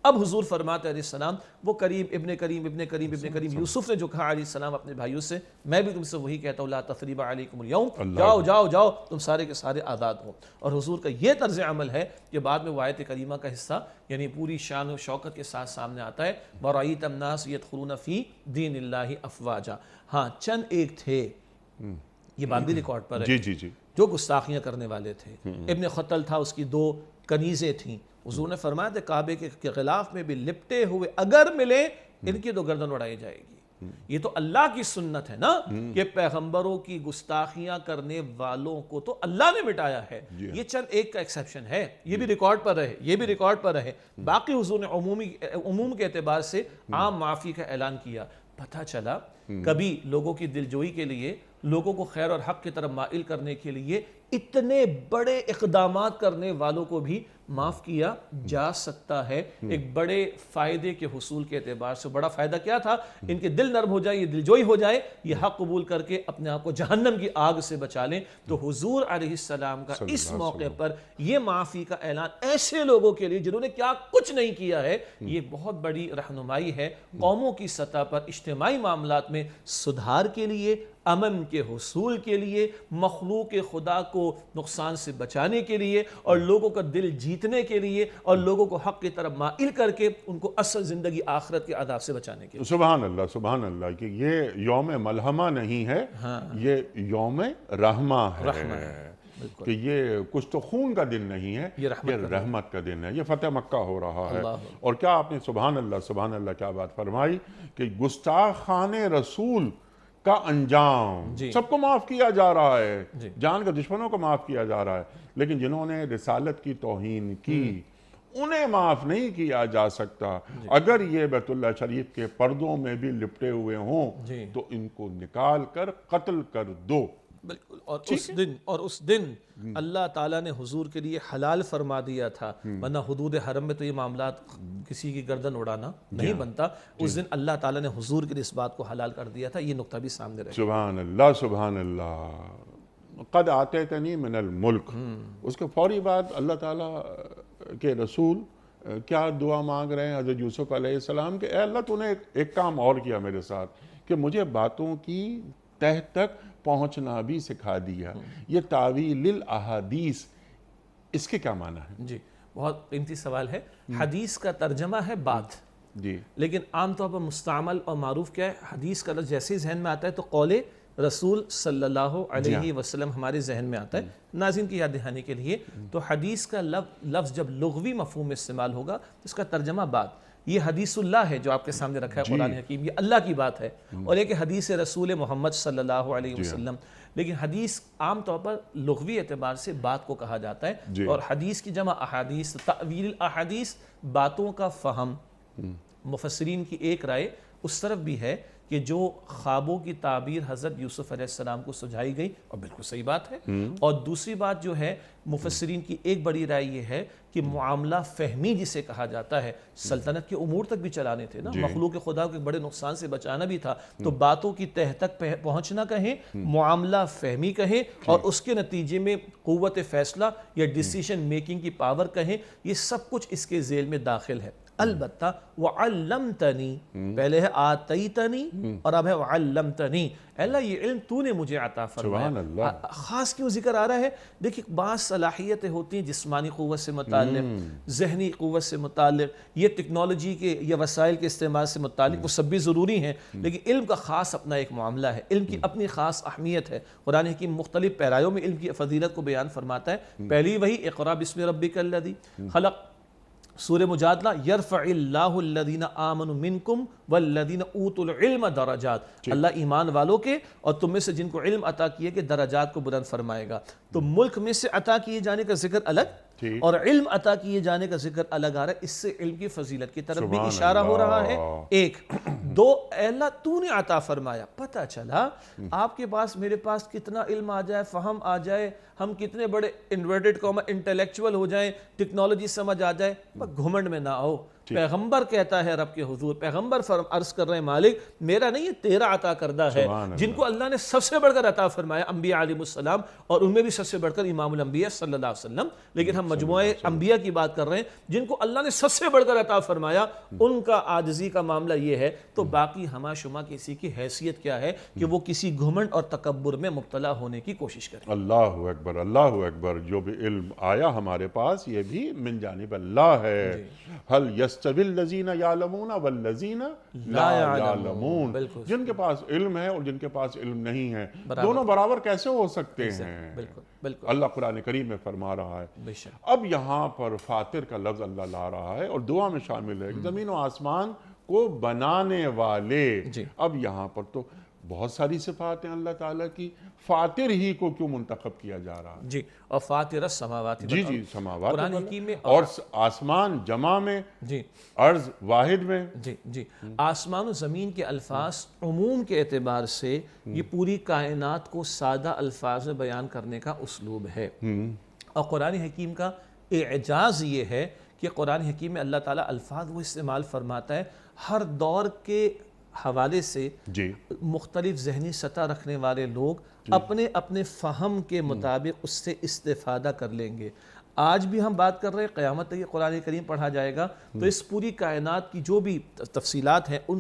اب حضور فرماتے علیہ السلام وہ کریم ابن کریم ابن کریم ابن کریم یوسف نے جو کہا علیہ السلام اپنے بھائیوں سے، میں بھی تم سے وہی کہتا ہوں، لا تثریب علیکم اليوم، جاؤ جاؤ جاؤ، تم سارے کے سارے آزاد ہو۔ اور حضور کا یہ طرز عمل ہے کہ بعد میں وہ آیت کریمہ کا حصہ یعنی پوری شان و شوکت کے ساتھ سامنے آتا ہے، وَرَأَيْتَ النَّاسَ يَدْخُلُونَ فِي دِينِ اللَّهِ أَفْوَاجًا۔ ہاں چند ایک تھے، یہ بات بھی ریکارڈ پر ہے، جو گستاخیاں کرنے والے تھے۔ ابن خطل تھا، اس کی 2 کنیزیں تھیں، حضور نے فرمایا تھا کعبے کے غلاف میں بھی لپٹے ہوئے اگر ملے ان کی 2 گردن اڑائی جائے گی۔ یہ تو اللہ کی سنت ہے نا کہ پیغمبروں کی گستاخیاں کرنے والوں کو تو اللہ نے مٹایا ہے، یہ چند ایک کا ایکسیپشن ہے، یہ بھی ریکارڈ پر رہے، یہ بھی ریکارڈ پر رہے۔ باقی حضور نے عموم کے اعتبار سے عام معافی کا اعلان کیا۔ پتہ چلا کبھی لوگوں کی دلجوئی کے لیے، لوگوں کو خیر اور حق کی طرف مائل کرنے کے لیے اتنے بڑے اقدامات کرنے والوں کو بھی معاف کیا جا سکتا ہے، ایک بڑے فائدے کے حصول کے اعتبار سے۔ بڑا فائدہ کیا تھا؟ ان کے دل نرم ہو جائے، یہ دلجوئی ہو جائے، یہ حق قبول کر کے اپنے آپ کو جہنم کی آگ سے بچا لیں۔ تو حضور علیہ السلام کا اس موقع پر یہ معافی کا اعلان ایسے لوگوں کے لیے جنہوں نے کیا کچھ نہیں کیا ہے، یہ بہت بڑی رہنمائی ہے قوموں کی سطح پر اجتماعی معاملات میں سدھار کے لیے، امن کے حصول کے لیے، مخلوق خدا کو نقصان سے بچانے کے لیے، اور لوگوں کا دل جیتنے کے لیے، اور لوگوں کو حق کی طرف مائل کر کے ان کو اصل زندگی آخرت کے عذاب سے بچانے کے لیے۔ سبحان اللہ، سبحان اللہ، کہ یہ یوم ملحمہ نہیں ہے، یہ یوم رحمہ ہے، کہ یہ کچھ تو خون کا دن نہیں ہے، یہ رحمت کا دن ہے، یہ فتح مکہ ہو رہا ہے۔ اور کیا آپ نے سبحان اللہ کیا بات فرمائی کہ گستاخان رسول کا انجام سب کو معاف کیا جا رہا ہے، جان کے دشمنوں کو معاف کیا جا رہا ہے، لیکن جنہوں نے رسالت کی توہین کی انہیں معاف نہیں کیا جا سکتا۔ اگر یہ بیت اللہ شریف کے پردوں میں بھی لپٹے ہوئے ہوں تو ان کو نکال کر قتل کر دو۔ بالکل، اور اس دن اللہ تعالیٰ نے حضور کے لیے حلال فرما دیا تھا، ورنہ حدود حرم میں تو یہ معاملات کسی کی گردن اڑانا نہیں بنتا۔ اس دن اللہ تعالیٰ نے حضور کے لیے اس بات کو حلال کر دیا تھا، یہ نقطہ بھی سامنے رہے۔ سبحان اللہ، سبحان اللہ۔ قد آتیتنی من الملک، اس کے فوری بعد اللہ تعالیٰ کے رسول کیا دعا مانگ رہے ہیں حضرت یوسف علیہ السلام کہ اے اللہ تو نے ایک کام اور کیا میرے ساتھ، کہ مجھے باتوں کی تہ تک پہنچنا بھی سکھا دیا۔ یہ تاویل الاحادیث، اس کے کیا معنی ہے؟ جی بہت قیمتی سوال ہے۔ حدیث کا ترجمہ ہے بات، لیکن عام طور پر مستعمل اور معروف کیا ہے؟ حدیث کا لفظ جیسے ہی ذہن میں آتا ہے تو قول رسول صلی اللہ علیہ وسلم ہمارے ذہن میں آتا ہے۔ ناظرین کی یاد دہانی کے لیے، تو حدیث کا لفظ جب لغوی مفہوم میں استعمال ہوگا اس کا ترجمہ بات۔ یہ حدیث اللہ ہے جو آپ کے سامنے رکھا ہے قرآن حکیم، یہ اللہ کی بات ہے، اور ایک حدیث رسول محمد صلی اللہ علیہ وسلم۔ لیکن حدیث عام طور پر لغوی اعتبار سے بات کو کہا جاتا ہے، اور حدیث کی جمع احادیث، تأویل الاحادیث، باتوں کا فہم۔ مفسرین کی ایک رائے اس طرف بھی ہے کہ جو خوابوں کی تعبیر حضرت یوسف علیہ السلام کو سجھائی گئی، اور بالکل صحیح بات ہے، اور دوسری بات جو ہے مفسرین کی ایک بڑی رائے یہ ہے کہ معاملہ فہمی جسے کہا جاتا ہے، سلطنت کے امور تک بھی چلانے تھے نا، مخلوق خدا کو ایک بڑے نقصان سے بچانا بھی تھا، تو باتوں کی تہ تک پہنچنا کہیں، معاملہ فہمی کہیں، اور اس کے نتیجے میں قوت فیصلہ یا ڈیسیشن میکنگ کی پاور کہیں، یہ سب کچھ اس کے ذیل میں داخل ہے۔ البتہ وعلمتنی، پہلے ہے آتیتنی اور اب ہے وعلمتنی، اللہ یہ علم تو نے مجھے عطا فرمایا۔ سبحان اللہ۔ خاص کیوں ذکر آ رہا ہے؟ دیکھیں بعض صلاحیتیں ہوتی ہیں جسمانی قوت سے متعلق، ذہنی قوت سے متعلق، یہ ٹیکنالوجی کے یا وسائل کے استعمال سے متعلق، وہ سب بھی ضروری ہیں، لیکن علم کا خاص اپنا ایک معاملہ ہے، علم کی اپنی خاص اہمیت ہے۔ قرآن حکیم مختلف پیرایوں میں علم کی فضیلت کو بیان فرماتا ہے۔ پہلی وہی اقرأ بسم ربک الذی خلق، سورہ مجادلہ، یرفع اللہ الذین آمنوا منکم والذین اوتوا العلم درجات، اللہ ایمان والوں کے اور تم میں سے جن کو علم عطا کیے کہ درجات کو بلند فرمائے گا۔ تو ملک میں سے عطا کیے جانے کا ذکر الگ اور علم عطا کیے جانے کا ذکر الگ آ رہا ہے، اس سے علم کی فضیلت کی طرف بھی اشارہ ہو رہا ہے۔ ایک دو، اے اللہ تو نے عطا فرمایا، پتہ چلا آپ کے پاس میرے پاس کتنا علم آ جائے، فہم آ جائے، ہم کتنے بڑے انورٹڈ کاما انٹلیکچول ہو جائیں، ٹیکنالوجی سمجھ آ جائے، گھمنڈ میں نہ آؤ۔ پیغمبر کہتا ہے رب کے حضور، پیغمبر عرض کر رہے ہیں مالک میرا نہیں، یہ تیرا عطا کردہ ہے، جن کو اللہ نے سب سے بڑھ کر عطا فرمایا انبیاء علیہ السلام، اور ان میں بھی سب سے بڑھ کر امام الانبیاء صلی اللہ علیہ وسلم، لیکن ہم مجموعہ انبیاء کی بات کر رہے ہیں جن کو اللہ نے سب سے بڑھ کر عطا فرمایا، ان کا عاجزی کا معاملہ یہ ہے، تو باقی ہما شما کسی کی حیثیت کیا ہے کہ وہ کسی گھمنڈ اور تکبر میں مبتلا ہونے کی کوشش کرے۔ اللہ اکبر، اللہ اکبر۔ جو بھی علم آیا ہمارے پاس یہ بھی من جانب اللہ ہے۔ هل يستوي الذين يعلمون والذين لا يعلمون، جن کے پاس علم ہے اور جن کے پاس علم نہیں ہے، دونوں برابر کیسے ہو سکتے ہیں؟ بالکل اللہ قرآن کریم میں فرما رہا ہے۔ اب یہاں پر فاطر کا لفظ اللہ لا رہا ہے اور دعا میں شامل ہے زمین و آسمان کو بنانے والے۔ اب یہاں پر تو بہت ساری صفات ہیں اللہ تعالیٰ کی، فاطر ہی کو کیوں منتخب کیا جا رہا ہے؟ جی، اور فاطر السماوات، جی سماوات قرآن حکیم میں، اور آسمان جمع میں، جی ارض واحد میں، جی آسمان و زمین کے الفاظ عموم کے اعتبار سے یہ پوری کائنات کو سادہ الفاظ میں بیان کرنے کا اسلوب ہے، اور قرآن حکیم کا اعجاز یہ ہے کہ قرآن حکیم میں اللہ تعالیٰ الفاظ وہ استعمال فرماتا ہے ہر دور کے حوالے سے، مختلف ذہنی سطح رکھنے والے لوگ اپنے اپنے فہم کے مطابق اس سے استفادہ کر لیں گے۔ آج بھی ہم بات کر رہے ہیں، قیامت تک یہ قرآن کریم پڑھا جائے گا، تو اس پوری کائنات کی جو بھی تفصیلات ہیں ان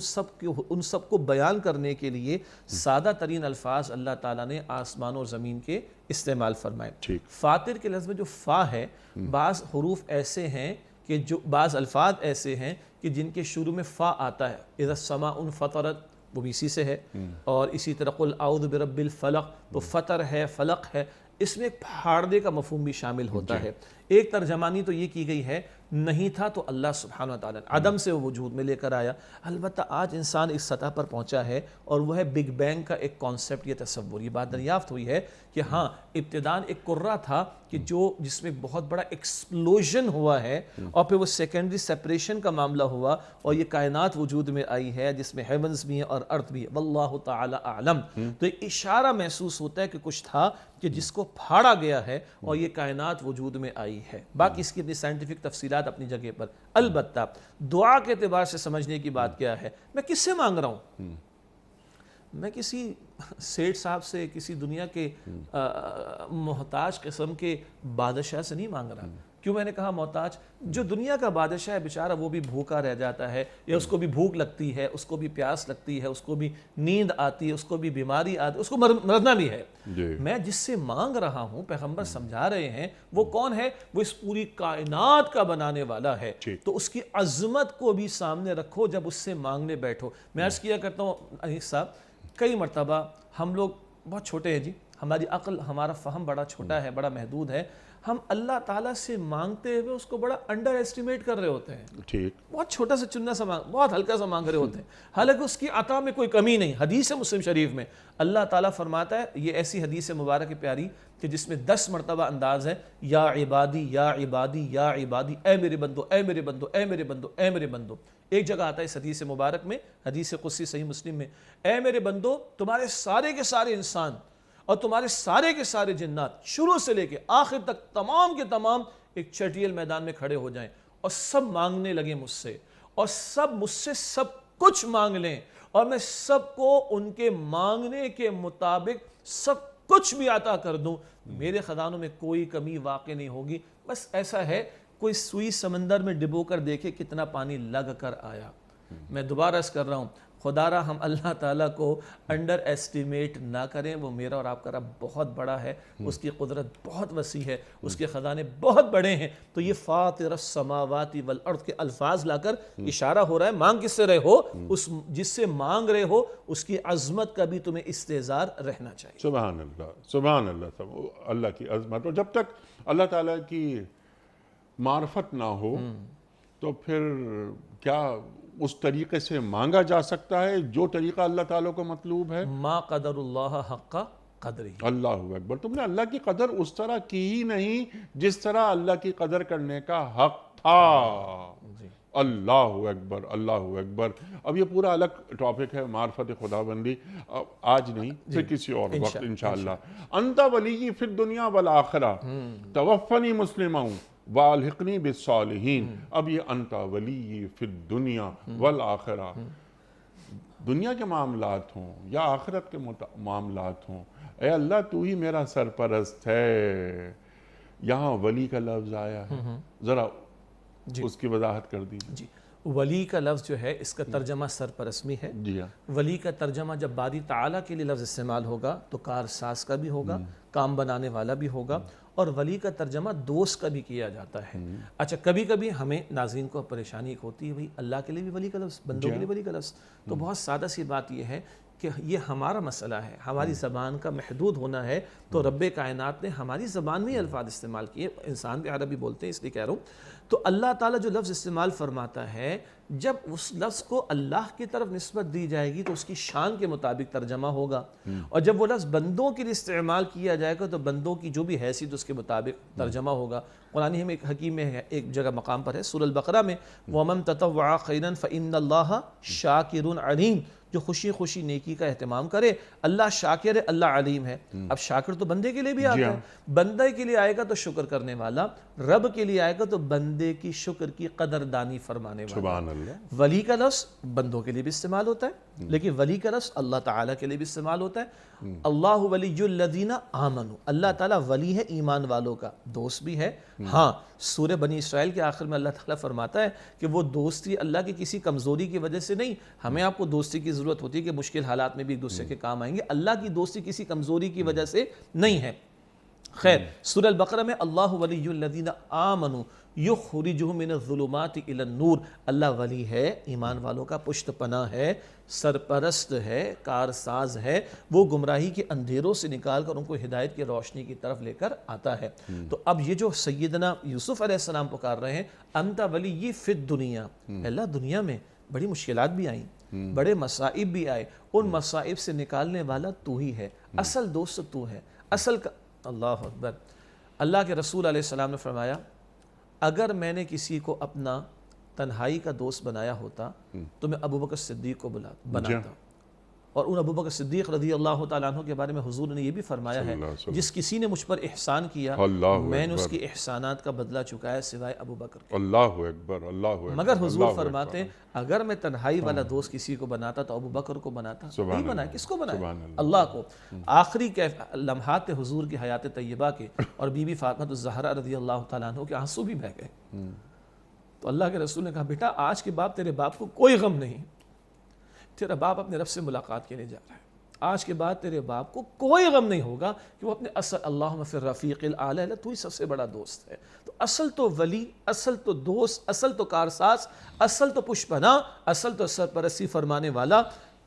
سب کو بیان کرنے کے لیے سادہ ترین الفاظ اللہ تعالیٰ نے آسمان اور زمین کے استعمال فرمائے۔ فاطر کے لفظ میں جو فا ہے، بعض حروف ایسے ہیں کہ جو بعض الفاظ ایسے ہیں کہ جن کے شروع میں فا آتا ہے، اذا السماء انفطرت، وہ بھی اسی سے ہے، اور اسی طرح قل اعوذ برب الفلق، تو فطر ہے، فلق ہے، اس میں ایک پھاڑنے کا مفہوم بھی شامل ہوتا ہے۔ ایک ترجمانی تو یہ کی گئی ہے نہیں تھا تو اللہ سبحانہ وتعالی عدم سے وہ وجود میں لے کر آیا۔ البتہ آج انسان اس سطح پر پہنچا ہے اور وہ ہے بگ بینگ کا ایک کانسیپٹ، یہ تصور، یہ بات دریافت ہوئی ہے کہ ہاں ابتداً ایک کرہ تھا کہ جس میں بہت بڑا ایکسپلوژن ہوا ہے، اور پھر وہ سیکنڈری سیپریشن کا معاملہ ہوا اور یہ کائنات وجود میں آئی ہے جس میں ہیونز بھی ہیں اور ارتھ بھی ہے، واللہ تعالی اعلم۔ تو ایک اشارہ محسوس ہوتا ہے کہ کچھ تھا کہ جس کو پھاڑا گیا ہے اور یہ کائنات وجود میں آئی ہے۔ باقی اس کی اپنی سائنٹیفک تفصیلات اپنی جگہ پر۔ البتہ دعا کے اعتبار سے سمجھنے کی بات کیا ہے، میں کس سے مانگ رہا ہوں؟ میں کسی سیٹھ صاحب سے، کسی دنیا کے محتاج قسم کے بادشاہ سے نہیں مانگ رہا۔ کیوں میں نے کہا محتاج؟ جو دنیا کا بادشاہ ہے بیچارہ وہ بھی بھوکا رہ جاتا ہے، یا اس کو بھی بھوک لگتی ہے، اس کو بھی پیاس لگتی ہے، اس کو بھی نیند آتی ہے، اس کو بھی بیماری آتی ہے، اس کو مرنا بھی ہے۔ میں جس سے مانگ رہا ہوں، پیغمبر سمجھا رہے ہیں، وہ کون ہے؟ وہ اس پوری کائنات کا بنانے والا ہے۔ تو اس کی عظمت کو بھی سامنے رکھو جب اس سے مانگنے بیٹھو۔ میں عرض کیا کرتا ہوں انیس صاحب، کئی مرتبہ ہم لوگ بہت چھوٹے ہیں جی، ہماری عقل، ہمارا فہم بڑا چھوٹا ہے، بڑا محدود ہے، ہم اللہ تعالیٰ سے مانگتے ہوئے اس کو بڑا انڈر ایسٹیمیٹ کر رہے ہوتے ہیں، بہت چھوٹا سا چنا سا بہت ہلکا سا مانگ رہے ہوتے ہیں، حالانکہ اس کی عطا میں کوئی کمی نہیں۔ حدیث مسلم شریف میں اللہ تعالیٰ فرماتا ہے، یہ ایسی حدیث مبارک پیاری کہ جس میں 10 مرتبہ انداز ہے، یا عبادی یا عبادی یا عبادی، اے میرے بندو اے میرے بندو اے میرے بندو اے میرے بندو۔ ایک جگہ آتا ہے اس حدیث مبارک میں، حدیث قدسی صحیح مسلم میں، اے میرے بندو تمہارے سارے کے سارے انسان اور تمہارے سارے کے سارے جنات شروع سے لے کے آخر تک تمام کے تمام ایک چٹیل میدان میں کھڑے ہو جائیں اور سب مانگنے لگے مجھ سے، اور سب مجھ سے سب کچھ مانگ لیں، اور میں سب کو ان کے مانگنے کے مطابق سب کچھ بھی عطا کر دوں، میرے خزانوں میں کوئی کمی واقع نہیں ہوگی۔ بس ایسا ہے کوئی سوئی سمندر میں ڈبو کر دیکھے کتنا پانی لگ کر آیا. میں دوبارہ عرض کر رہا ہوں، خدا را ہم اللہ تعالیٰ کو انڈر ایسٹیمیٹ نہ کریں. وہ میرا اور آپ کا رب بہت بڑا ہے، اس کی قدرت بہت وسیع ہے، اس کے خزانے بہت بڑے ہیں. تو یہ فاطر السماوات والارض کے الفاظ لا کر اشارہ ہو رہا ہے مانگ کس سے رہے ہو؟ اس جس سے مانگ رہے ہو اس کی عظمت کا بھی تمہیں استحضار رہنا چاہیے. سبحان اللہ، سبحان اللہ. اللہ کی عظمت. اور جب تک اللہ تعالیٰ کی معرفت نہ ہو تو پھر کیا اس طریقے سے مانگا جا سکتا ہے جو طریقہ اللہ تعالیٰ کو مطلوب ہے؟ ما قدر اللہ حق قدری. اللہ اکبر. تم نے اللہ کی قدر اس طرح کی ہی نہیں جس طرح اللہ کی قدر کرنے کا حق تھا. اللہ اکبر، اللہ اکبر. اب یہ پورا الگ ٹاپک ہے معرفت خداوندی، آج نہیں پھر کسی اور وقت انشاءاللہ. انت ولی فی الدنیا والآخرہ توفنی مسلما والحقنی بالصالحین. اب یہ انت ولی فی الدنیا والآخرہ، دنیا کے معاملات ہوں یا آخرت کے معاملات ہوں، اے اللہ تو ہی میرا سرپرست ہے. یہاں ولی کا لفظ آیا ہے، ذرا اس کی وضاحت کر دیجیے. جی، ولی کا لفظ جو ہے اس کا ترجمہ سرپرستی ہے. جی ہاں. ولی کا ترجمہ جب باری تعالیٰ کے لیے لفظ استعمال ہوگا تو کارساز کا بھی ہوگا، کام بنانے والا بھی ہوگا، اور ولی کا ترجمہ دوست کا بھی کیا جاتا ہے. اچھا، کبھی کبھی ہمیں ناظرین کو پریشانی ایک ہوتی ہے بھئی اللہ کے لیے بھی ولی کا لفظ، بندوں کے لیے ولی کا لفظ. تو بہت سادہ سی بات یہ ہے کہ یہ ہمارا مسئلہ ہے، ہماری زبان کا محدود ہونا ہے. تو رب کائنات نے ہماری زبان میں ہی الفاظ استعمال کیے. انسان بھی عربی بولتے ہیں اس لیے کہہ رہا ہوں. تو اللہ تعالیٰ جو لفظ استعمال فرماتا ہے، جب اس لفظ کو اللہ کی طرف نسبت دی جائے گی تو اس کی شان کے مطابق ترجمہ ہوگا، اور جب وہ لفظ بندوں کے لیے استعمال کیا جائے گا تو بندوں کی جو بھی حیثیت اس کے مطابق ترجمہ ہوگا. قرآن حکیم میں ایک جگہ مقام پر ہے سورہ البقرہ میں، وَمَن تَطَوَّعَ خَيْرًا فَإِنَّ اللَّهَ شَاكِرٌ عَلِيمٌ. جو خوشی خوشی نیکی کا اہتمام کرے اللہ شاکر ہے، اللہ علیم ہے. اب شاکر تو بندے کے لیے بھی آتا ہے، بندے کے لیے آئے گا تو شکر کرنے والا، رب کے لیے آئے گا تو بندے کی شکر کی قدردانی فرمانے والا. سبحان اللہ. ولی کا لفظ بندوں کے لیے بھی استعمال ہوتا ہے، لیکن ولی کا لفظ اللہ تعالیٰ کے لیے بھی استعمال ہوتا ہے. اللہ ولی الذین آمنوا، اللہ تعالیٰ ولی ہے ایمان والوں کا، دوست بھی ہے. ہاں، سورہ بنی اسرائیل کے آخر میں اللہ تعالیٰ فرماتا ہے کہ وہ دوستی اللہ کی کسی کمزوری کی وجہ سے نہیں. ہمیں آپ کو دوستی کی ضرورت ہوتی ہے کہ مشکل حالات میں بھی ایک دوسرے کے کام آئیں گے. اللہ کی دوستی کسی کمزوری کی وجہ سے نہیں ہے. خیر، سورہ البقرہ میں اللہ ولی الذین آمنوا یخرجہم من الظلمات الی النور. اللہ ولی ہے، ایمان والوں کا پشت پناہ ہے، سرپرست ہے، کارساز ہے. وہ گمراہی کے اندھیروں سے نکال کر ان کو ہدایت کی روشنی کی طرف لے کر آتا ہے. تو اب یہ جو سیدنا یوسف علیہ السلام پکار رہے ہیں انت ولی فی الدنیا، اللہ دنیا میں بڑی مشکلات بھی آئیں، بڑے مصائب بھی آئے، ان مصائب سے نکالنے والا تو ہی ہے، اصل دوست تو ہے، اصل کا. اللہ اکبر. اللہ کے رسول علیہ السلام نے فرمایا اگر میں نے کسی کو اپنا تنہائی کا دوست بنایا ہوتا تو میں ابو بکر صدیق کو بناتا. اور ان ابو بکر صدیق رضی اللہ تعالیٰ عنہ کے بارے میں حضور نے یہ بھی فرمایا ہے جس کسی نے مجھ پر احسان کیا میں نے اس کی احسانات کا بدلہ چکایا سوائے ابو بکر کے. اللہ اکبر، اللہ اکبر. مگر حضور فرماتے ہیں اگر میں تنہائی والا دوست کسی کو بناتا تو ابو بکر کو بناتا. نہیں بنایا، کس کو بنایا؟ اللہ کو. آخری لمحات حضور کی حیات طیبہ کے اور بی بی فاطمہ الزہرا رضی اللہ تعالیٰ عنہ کے آنسو بھی بہہ گئے. تو اللہ کے رسول نے کہا بیٹا آج کے بعد تیرے باپ کو کوئی غم نہیں، تیرا باپ اپنے رب سے ملاقات کے لیے جا رہا ہے. آج کے بعد تیرے باپ کو کوئی غم نہیں ہوگا کہ وہ اپنے اصل اللہم فی الرفیق الاعلی، تو ہی سب سے بڑا دوست ہے. تو اصل تو ولی، اصل تو دوست، اصل تو کارساز، اصل تو پشپنا، اصل تو سرپرستی فرمانے والا،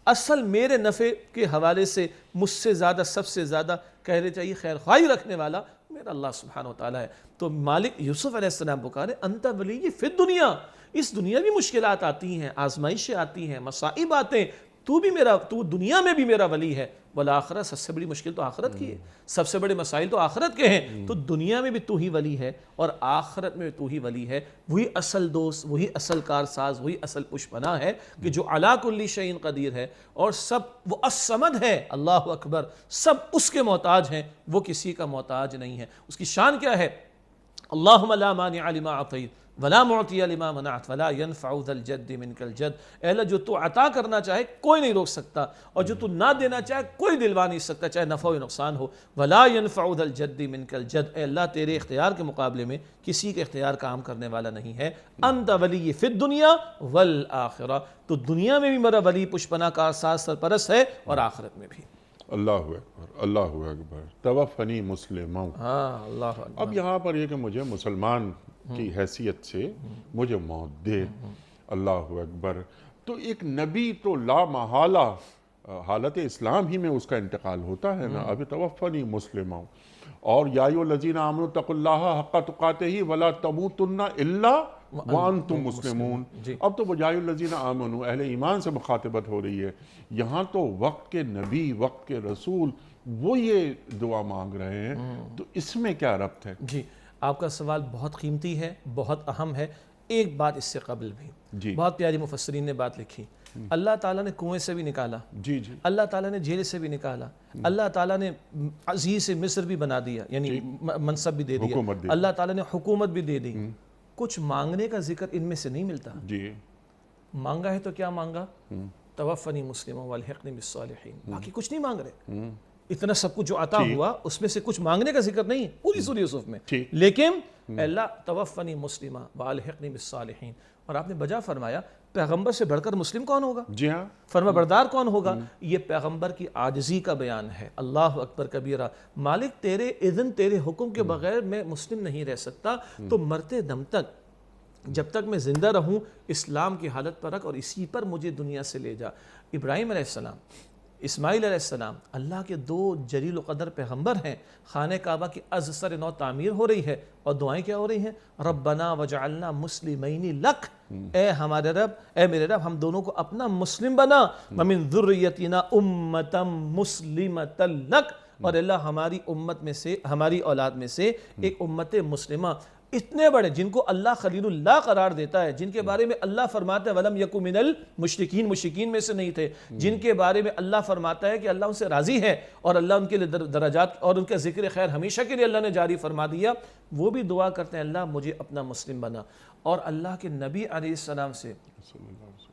اصل میرے نفع کے حوالے سے مجھ سے زیادہ سب سے زیادہ کہنے چاہیے خیر خواہی رکھنے والا میرا اللہ سبحانہ وتعالی ہے. تو مالک یوسف علیہ السلام پکارے انت ولی فی الدنیا. اس دنیا بھی مشکلات آتی ہیں، آزمائشیں آتی ہیں، مصائب آتے ہیں، تو دنیا میں بھی میرا ولی ہے. والآخرہ، سب سے بڑی مشکل تو آخرت کی ہے، سب سے بڑے مسائل تو آخرت کے ہیں. تو دنیا میں بھی تو ہی ولی ہے اور آخرت میں بھی تو ہی ولی ہے. وہی اصل دوست، وہی اصل کارساز، وہی اصل پشپناہ ہے کہ جو علی کل شیء قدیر ہے اور سب وہ الصمد ہے. اللہ اکبر. سب اس کے محتاج ہیں، وہ کسی کا محتاج نہیں ہے. اس کی شان کیا ہے؟ اللہم لا مانع لما اعطیت ولا معطی لما منعت ولا ينفع ذا الجد منك الجد، اے اللہ جو تو عطا کرنا چاہے کوئی نہیں روک سکتا، اور جو تو نہ دینا چاہے کوئی دلوا نہیں سکتا، چاہے نفع و نقصان ہو۔ ولا ينفع ذا الجد منك الجد، اے اللہ تیرے اختیار کے مقابلے میں کسی کے اختیار کام کرنے والا نہیں ہے۔ انت ولی فی الدنیا والآخرہ، تو دنیا میں بھی میرا ولی پشپنا کار ساز سرپرست ہے اور آخرت میں بھی۔ اللہ اکبر، اللہ اکبر، توفنی مسلموں۔ ہاں اللہ اکبر۔ اب یہاں پر یہ کہ مجھے مسلمان کی حیثیت سے مجھے موت دے، اللہ اکبر۔ تو ایک نبی تو لا محالہ حالت اسلام ہی میں اس کا انتقال ہوتا ہے نا۔ ابھی توفنی مسلموں، اور یا ایھا الذین آمنوا اتقوا اللہ حق تقاتہ ولا تموتن الا وانتم مسلمون۔ اب تو وہ یا ایھا الذین آمنوا اہل ایمان سے مخاطبت ہو رہی ہے، یہاں تو وقت کے نبی، وقت کے رسول وہ یہ دعا مانگ رہے ہیں، تو اس میں کیا ربط ہے؟ جی آپ کا سوال بہت قیمتی ہے، بہت اہم ہے۔ ایک بات اس سے قبل بھی جی بہت پیاری مفسرین نے بات لکھی، اللہ تعالیٰ نے کنویں سے بھی نکالا، جی جی اللہ تعالیٰ نے جیل سے بھی نکالا، اللہ تعالیٰ نے عزیز سے مصر بھی بنا دیا، یعنی منصب بھی دے دیا، حکومت دی، اللہ تعالیٰ نے حکومت بھی دے دی۔ کچھ مانگنے کا ذکر ان میں سے نہیں ملتا۔ جی مانگا ہے تو کیا مانگا؟ توفنی مسلموں والحقنی بالصالحین، باقی کچھ نہیں مانگ رہے۔ اتنا سب کچھ جو عطا ہوا اس میں سے کچھ مانگنے کا ذکر نہیں ہے پوری سورہ یوسف میں، لیکن اللہ توفنی مسلمہ والحقنی بالصالحین، اور آپ نے بجا فرمایا پیغمبر سے بڑھ کر مسلم کون ہوگا؟ جی ہاں، فرما بردار کون ہوگا؟ یہ پیغمبر کی عاجزی کا بیان ہے۔ اللہ اکبر کبیرہ، مالک تیرے اذن تیرے حکم کے بغیر میں مسلم نہیں رہ سکتا، تو مرتے دم تک جب تک میں زندہ رہوں اسلام کی حالت پر رکھ اور اسی پر مجھے دنیا سے لے جا۔ ابراہیم علیہ السلام، اسماعیل علیہ السلام اللہ کے دو جلیل و قدر پیغمبر ہیں۔ خانہ کعبہ کی از سر نو تعمیر ہو رہی ہے اور دعائیں کیا ہو رہی ہیں؟ ربنا وجعلنا مسلمین لک، اے ہمارے رب، اے میرے رب، ہم دونوں کو اپنا مسلم بنا، ومن ذریتنا امتا مسلمتا لک، اور اللہ ہماری امت میں سے، ہماری اولاد میں سے ایک امت مسلمہ۔ اتنے بڑے جن کو اللہ خلیل اللہ قرار دیتا ہے، جن کے بارے میں اللہ فرماتا ہے وَلَمْ يَكُ مِنَ الْمُشْرِكِينَ، مشرکین میں سے نہیں تھے، جن کے بارے میں اللہ فرماتا ہے کہ اللہ ان سے راضی ہے اور اللہ ان کے لیے درجات اور ان کا ذکر خیر ہمیشہ کے لیے اللہ نے جاری فرما دیا، وہ بھی دعا کرتے ہیں اللہ مجھے اپنا مسلم بنا۔ اور اللہ کے نبی علیہ السلام سے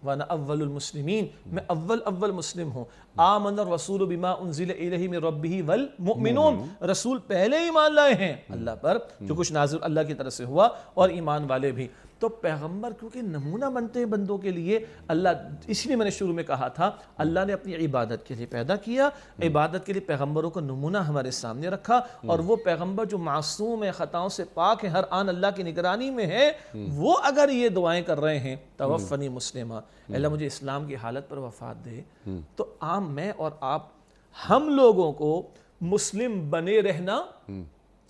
وَأَنَا أَوَّلُ الْمُسْلِمِينَ، میں اول مسلم ہوں۔ آمن الرسول بما انزل الیہ من ربہ والمؤمنون، رسول پہلے ایمان لائے ہیں اللہ پر جو کچھ نازل اللہ کی طرف سے ہوا، اور ایمان والے بھی۔ تو پیغمبر کیونکہ نمونہ بنتے ہیں بندوں کے لیے، اللہ، اسی لیے میں نے شروع میں کہا تھا اللہ نے اپنی عبادت کے لیے پیدا کیا، عبادت کے لیے پیغمبروں کو نمونہ ہمارے سامنے رکھا، اور وہ پیغمبر جو معصوم ہے، خطاؤں سے پاک ہے، ہر آن اللہ کی نگرانی میں ہے، وہ اگر یہ دعائیں کر رہے ہیں توفنی مسلمہ، اللہ مجھے اسلام کی حالت پر وفات دے، تو عام میں اور آپ ہم لوگوں کو مسلم بنے رہنا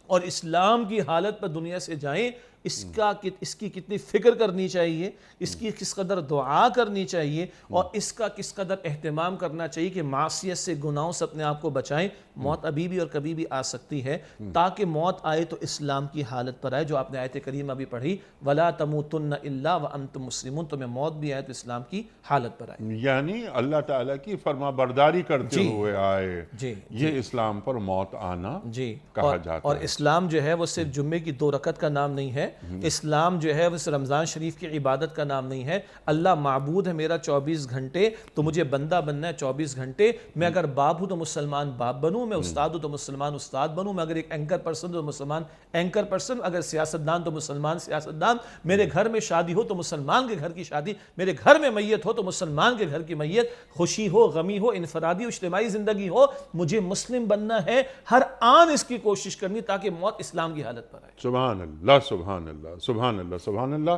اور اسلام کی حالت پر دنیا سے جائیں، اس کی کتنی فکر کرنی چاہیے، اس کی کس قدر دعا کرنی چاہیے، اور اس کا کس قدر اہتمام کرنا چاہیے کہ معصیت سے، گناہوں سے اپنے آپ کو بچائیں۔ موت ابھی بھی اور کبھی بھی آ سکتی ہے، تاکہ موت آئے تو اسلام کی حالت پر آئے، جو آپ نے آیت کریمہ بھی پڑھی وَلَا تَمُوتُنَّ إِلَّا وَأَنْتُمْ مُسْلِمُونَ، تو میں موت بھی آئے تو اسلام کی حالت پر آئے، یعنی اللہ تعالیٰ کی فرما برداری کرتے ہوئے آئے، جی یہ اسلام پر موت آنا کہا جاتا ہے۔ اور اسلام جو ہے وہ صرف جمعے کی 2 رکعت کا نام نہیں ہے، اسلام جو ہے وہ صرف رمضان شریف کی عبادت کا نام نہیں ہے۔ اللہ معبود ہے میرا 24 گھنٹے، تو مجھے بندہ بننا ہے 24 گھنٹے۔ میں اگر باپ ہوں تو مسلمان باپ بنوں، میں استاد ہوں تو مسلمان استاد بنوں، میں اگر ایک اینکر پرسن تو مسلمان اینکر پرسن، اگر سیاستدان تو مسلمان سیاستدان، میرے گھر میں شادی ہو تو مسلمان کے گھر کی شادی، میرے گھر میں میت ہو تو مسلمان کے گھر کی میت، خوشی ہو، غمی ہو، انفرادی ہو، اجتماعی زندگی ہو، مجھے مسلم بننا ہے، ہر آن اس کی کوشش کرنی تاکہ موت اسلام کی حالت پر آئے۔ سبحان اللہ، سبحان اللہ، سبحان اللہ، سبحان اللہ۔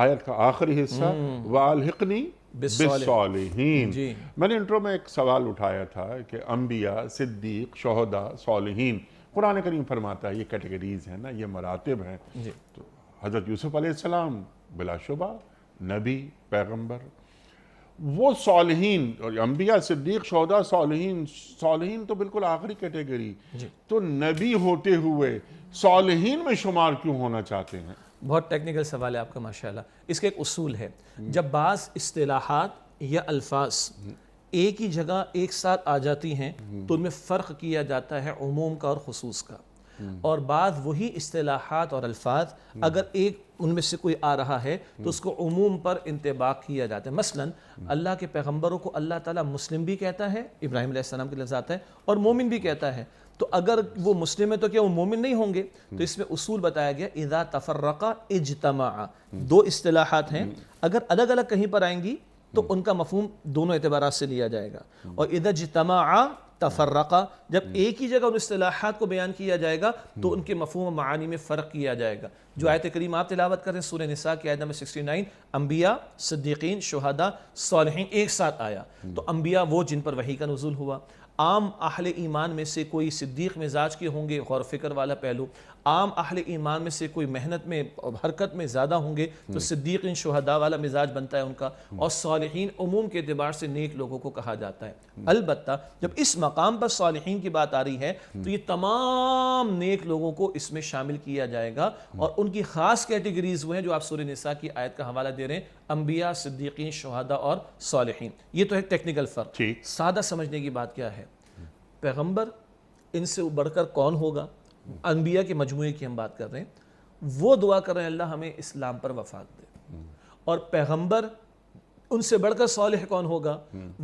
آیت کا آخری حصہ وَأَلْحِقْنِي بِالصَّالِحِينَ۔ میں نے انٹرو میں ایک سوال اٹھایا تھا کہ انبیاء، صدیق، شہداء، صالحین، قرآن کریم فرماتا ہے یہ کیٹیگریز ہیں نا، یہ مراتب ہیں۔ تو حضرت یوسف علیہ السلام بلا شبہ نبی، پیغمبر، وہ صالحین اور انبیاء، صدیق، شہداء، صالحین تو بالکل آخری کیٹیگری، تو نبی ہوتے ہوئے صالحین میں شمار کیوں ہونا چاہتے ہیں؟ بہت ٹیکنیکل سوال ہے آپ کا، ماشاءاللہ۔ اس کا ایک اصول ہے، جب بعض اصطلاحات یا الفاظ ایک ہی جگہ ایک ساتھ آ جاتی ہیں تو ان میں فرق کیا جاتا ہے عموم کا اور خصوص کا۔ اور بعض وہی اصطلاحات اور الفاظ اگر ایک ان میں سے کوئی آ رہا ہے تو اس کو عموم پر انطباق کیا جاتا ہے. مثلا اللہ کے پیغمبروں کو اللہ تعالیٰ مسلم بھی کہتا ہے، ابراہیم علیہ السلام کے لفظ آتا ہے، اور مومن بھی کہتا ہے. تو اگر وہ مسلم ہے تو کیا وہ مومن نہیں ہوں گے؟ تو اس میں اصول بتایا گیا اذا تفرقا اجتماعا، دو اصطلاحات ہیں، اگر الگ الگ کہیں پر آئیں گی تو ان کا مفہوم دونوں اعتبارات سے لیا جائے گا. اور اذا اجتماعا تفرقا، جب ایک ہی جگہ ان اصطلاحات کو بیان کیا جائے گا تو ان کے مفہوم و معانی میں فرق کیا جائے گا. جو آیت کریمہ آپ تلاوت کر رہے ہیں سورہ نساء کی آیت نمبر 69، انبیاء، صدیقین، شہداء، صالحین ایک ساتھ آیا. تو انبیاء وہ جن پر وحی کا نزول ہوا. عام اہل ایمان میں سے کوئی صدیق مزاج کے ہوں گے، غور و فکر والا پہلو. عام اہل ایمان میں سے کوئی محنت میں حرکت میں زیادہ ہوں گے تو صدیقین شہداء والا مزاج بنتا ہے ان کا. اور صالحین عموم کے اعتبار سے نیک لوگوں کو کہا جاتا ہے. البتہ جب اس مقام پر صالحین کی بات آ رہی ہے تو یہ تمام نیک لوگوں کو اس میں شامل کیا جائے گا. اور ان کی خاص کیٹیگریز وہ ہیں جو آپ سورہ نساء کی آیت کا حوالہ دے رہے ہیں، انبیاء، صدیقین، شہداء اور صالحین. یہ تو ہے ٹیکنیکل فرق. سادہ سمجھنے کی بات کیا ہے؟ پیغمبر ان سے بڑھ کر کون ہوگا؟ انبیاء کے مجموعے کی ہم بات کر رہے ہیں. وہ دعا کر رہے ہیں اللہ ہمیں اسلام پر وفات دے. اور پیغمبر ان سے بڑھ کر صالح کون ہوگا؟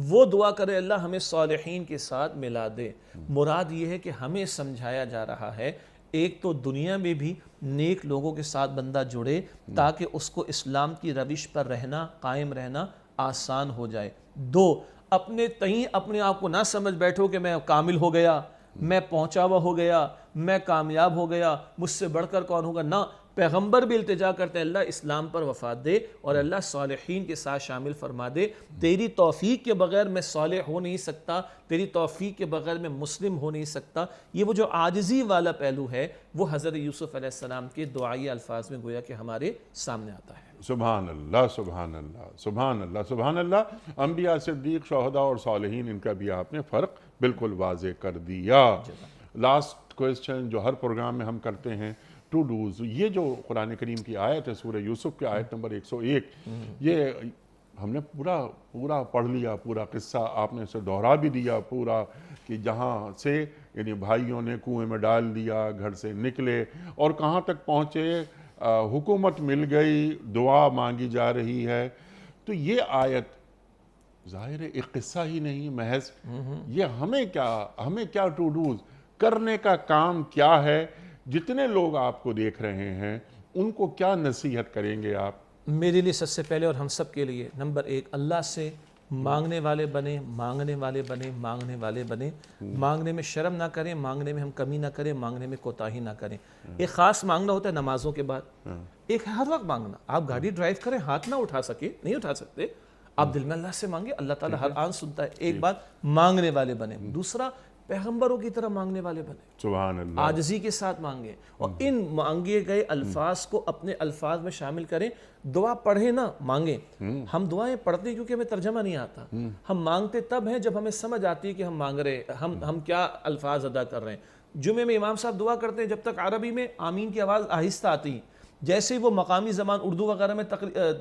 وہ دعا کرے اللہ ہمیں صالحین کے ساتھ ملا دے. مراد یہ ہے کہ ہمیں سمجھایا جا رہا ہے ایک تو دنیا میں بھی نیک لوگوں کے ساتھ بندہ جڑے تاکہ اس کو اسلام کی روش پر رہنا، قائم رہنا آسان ہو جائے. دو، اپنے تئیں اپنے آپ کو نہ سمجھ بیٹھو کہ میں کامل ہو گیا، میں پہنچا ہوا ہو گیا، میں کامیاب ہو گیا، مجھ سے بڑھ کر کون ہوگا. نہ، پیغمبر بھی التجا کرتے ہیں اللہ اسلام پر وفات دے اور اللہ صالحین کے ساتھ شامل فرما دے. تیری توفیق کے بغیر میں صالح ہو نہیں سکتا، تیری توفیق کے بغیر میں مسلم ہو نہیں سکتا. یہ وہ جو عاجزی والا پہلو ہے وہ حضرت یوسف علیہ السلام کے دعائی الفاظ میں گویا کہ ہمارے سامنے آتا ہے. سبحان اللہ، سبحان اللہ، سبحان اللہ، سبحان اللہ. انبیاء، صدیق، شہداء اور صالحین، ان کا بھی آپ نے فرق بالکل واضح کر دیا. لاسٹ کوئسچن جو ہر پروگرام میں ہم کرتے ہیں، ٹو ڈوز. یہ جو قرآن کریم کی آیت ہے سورہ یوسف کی آیت نمبر 101، یہ ہم نے پورا پڑھ لیا، پورا قصہ آپ نے اسے دہرا بھی دیا پورا، کہ جہاں سے یعنی بھائیوں نے کنویں میں ڈال دیا، گھر سے نکلے اور کہاں تک پہنچے، حکومت مل گئی، دعا مانگی جا رہی ہے. تو یہ آیت ظاہر ہے ایک قصہ ہی نہیں محض، یہ ہمیں کیا ٹو ڈوز کرنے کا کام کیا ہے؟ جتنے لوگ آپ کو دیکھ رہے ہیں ان کو کیا نصیحت کریں گے آپ؟ میرے لیے سب سے پہلے اور ہم سب کے لیے نمبر 1، اللہ سے مانگنے والے بنے، مانگنے والے بنے، مانگنے والے بنے. مانگنے میں شرم نہ کریں، مانگنے میں ہم کمی نہ کریں، مانگنے میں کوتاہی نہ کریں. ایک خاص مانگنا ہوتا ہے نمازوں کے بعد، ایک ہر وقت مانگنا. آپ گاڑی ڈرائیو کریں، ہاتھ نہ اٹھا سکے، نہیں اٹھا سکتے، آپ دل میں اللہ سے مانگے، اللہ تعالیٰ ہر آن سنتا ہے. ایک بات مانگنے والے بنے. دوسرا، پیغمبروں کی طرح مانگنے والے بنے، سبحان اللہ، عاجزی کے ساتھ مانگیں اور ان مانگے گئے الفاظ کو اپنے الفاظ میں شامل کریں. دعا پڑھیں نہ مانگیں. ہم دعائیں پڑھتے ہیں کیونکہ ہمیں ترجمہ نہیں آتا. ہم مانگتے تب ہیں جب ہمیں سمجھ آتی ہے کہ ہم مانگ رہے ہیں، ہم کیا الفاظ ادا کر رہے ہیں. جمعے میں امام صاحب دعا کرتے ہیں، جب تک عربی میں آمین کی آواز آہستہ آتی ہے، جیسے ہی وہ مقامی زبان اردو وغیرہ میں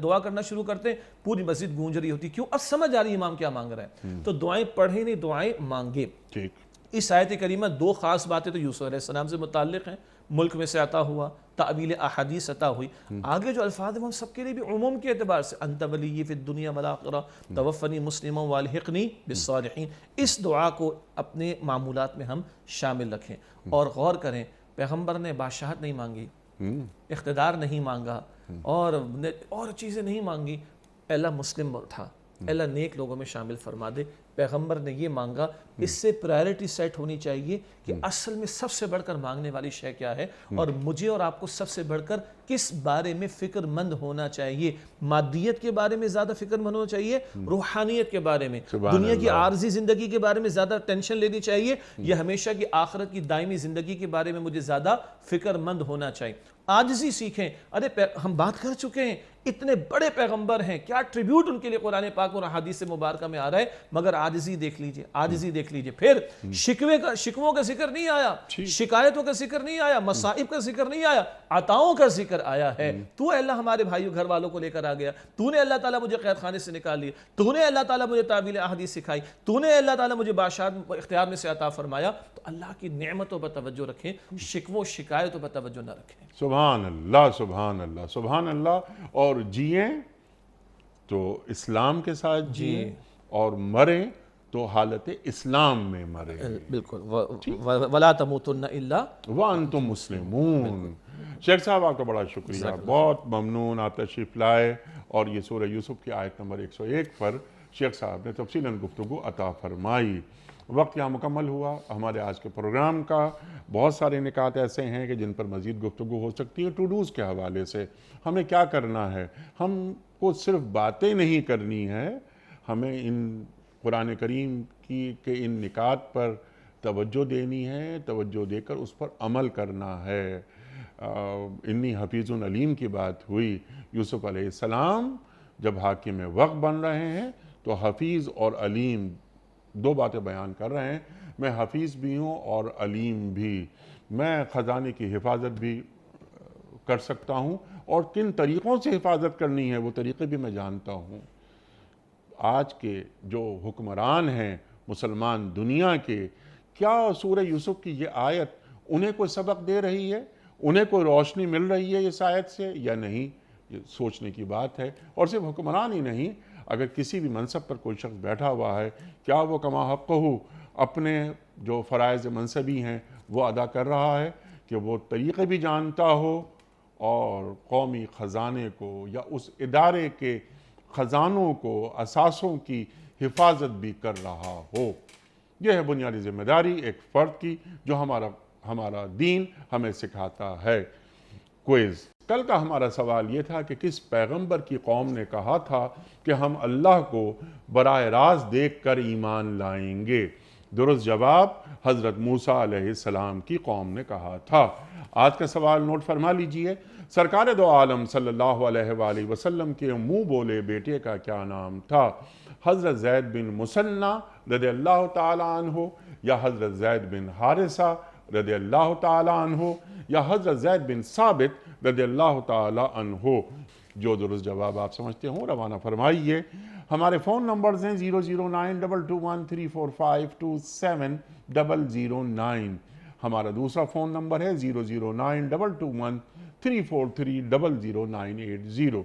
دعا کرنا شروع کرتے ہیں پوری مسجد گونج رہی ہوتی. کیوں؟ اب سمجھ آ رہی ہے امام کیا مانگ رہا ہے. تو دعائیں پڑھیں نہیں، دعائیں مانگیں. ٹھیک. اس آیت کریمہ 2 خاص باتیں تو یوسف علیہ السلام سے متعلق ہیں، ملک میں سے عطا ہوا، تعویل احادیث عطا ہوئی. آگے جو الفاظ ہیں وہ ہم سب کے لیے بھی عموم کے اعتبار سے، انت ولی فی الدنیا والآخرہ توفنی مسلما والحقنی بالصالحین. اس دعا کو اپنے معمولات میں ہم شامل رکھیں اور غور کریں. پیغمبر نے بادشاہت نہیں مانگی، اقتدار نہیں مانگا اور چیزیں نہیں مانگی. اللہ مسلم اٹھا، اللہ نیک لوگوں میں شامل فرما دے. پیغمبر نے یہ مانگا. اس سے پرائرٹی سیٹ ہونی چاہیے کہ اصل میں سب سے بڑھ کر مانگنے والی شے کیا ہے، اور مجھے اور آپ کو سب سے بڑھ کر کس بارے میں فکر مند ہونا چاہیے. مادیت کے بارے میں زیادہ فکر مند ہونا چاہیے، روحانیت کے بارے میں، دنیا کی عارضی زندگی کے بارے میں زیادہ ٹینشن لینی چاہیے، یا ہمیشہ کی آخرت کی دائمی زندگی کے بارے میں مجھے زیادہ فکر مند ہونا چاہیے. عاجزی سیکھیں. ارے ہم بات کر چکے ہیں، اتنے بڑے پیغمبر ہیں، کیا ٹریبیوٹ ان کے لیے قرآن پاک اور حدیث مبارکہ میں آ رہا ہے، مگر عاجزی دیکھ لیجئے، عاجزی دیکھ لیجئے. پھر شکووں کا ذکر نہیں آیا، شکایتوں کا ذکر نہیں آیا، مصائب کا ذکر نہیں آیا، عطاؤں کا ذکر کر آیا ہے. تو اے اللہ ہمارے بھائیوں گھر والوں کو لے کر آ گیا, تو نے اللہ تعالیٰ مجھے قید خانے سے نکال لیا, تو نے اللہ تعالیٰ مجھے تعبیل احادیث سکھائی, تو نے اللہ تعالیٰ مجھے بادشاہت اختیار میں سے عطا فرمایا. تو اللہ کی نعمتوں پر توجہ رکھیں, شکووں شکایتوں پر توجہ نہ رکھیں. سبحان اللہ سبحان اللہ سبحان اللہ. اور جئیں تو اسلام کے ساتھ جئیں, اور مریں تو حالت اسلام میں مریں. بالکل. وَلَا تَمُوتُنَّ إِلَّا وَأَنْتُمْ مُسْلِمُونَ. شیخ صاحب آپ کا بڑا شکریہ, بہت ممنون آپ تشریف لائے, اور یہ سورہ یوسف کی آیت نمبر 101 پر شیخ صاحب نے تفصیلاً گفتگو عطا فرمائی. وقت یہاں مکمل ہوا ہمارے آج کے پروگرام کا. بہت سارے نکات ایسے ہیں کہ جن پر مزید گفتگو ہو سکتی ہے ٹو ڈوز کے حوالے سے. ہمیں کیا کرنا ہے, ہم کو صرف باتیں نہیں کرنی ہے, ہمیں ان قرآن کریم کے ان نکات پر توجہ دینی ہے, توجہ دے کر اس پر عمل کرنا ہے. انی حفیظ علیم کی بات ہوئی. یوسف علیہ السلام جب حاکم وقت بن رہے ہیں تو حفیظ اور علیم دو باتیں بیان کر رہے ہیں. میں حفیظ بھی ہوں اور علیم بھی. میں خزانے کی حفاظت بھی کر سکتا ہوں, اور کن طریقوں سے حفاظت کرنی ہے وہ طریقے بھی میں جانتا ہوں. آج کے جو حکمران ہیں مسلمان دنیا کے, کیا سورہ یوسف کی یہ آیت انہیں کوئی سبق دے رہی ہے, انہیں کوئی روشنی مل رہی ہے اس آیت سے یا نہیں؟ یہ سوچنے کی بات ہے. اور صرف حکمران ہی نہیں, اگر کسی بھی منصب پر کوئی شخص بیٹھا ہوا ہے, کیا وہ کما حقہ اپنے جو فرائض منصبی ہیں وہ ادا کر رہا ہے, کہ وہ طریقے بھی جانتا ہو اور قومی خزانے کو یا اس ادارے کے خزانوں کو, اثاثوں کی حفاظت بھی کر رہا ہو. یہ ہے بنیادی ذمہ داری ایک فرد کی جو ہمارا دین ہمیں سکھاتا ہے. کوئز کل کا ہمارا سوال یہ تھا کہ کس پیغمبر کی قوم نے کہا تھا کہ ہم اللہ کو براہ راست دیکھ کر ایمان لائیں گے؟ درست جواب حضرت موسیٰ علیہ السلام کی قوم نے کہا تھا. آج کا سوال نوٹ فرما لیجئے. سرکار دو عالم صلی اللہ علیہ وآلہ وسلم کے منہ بولے بیٹے کا کیا نام تھا؟ حضرت زید بن مثنى رضی اللہ تعالی عنہ, یا حضرت زید بن حارثہ رضی اللہ تعالی عنہ, یا حضرت زید بن ثابت رضی اللہ تعالی عنہ؟ جو درست جواب آپ سمجھتے ہوں روانہ فرمائیے. ہمارے فون نمبرز ہیں 0092213452709. ہمارا دوسرا فون نمبر ہے 009221343000980.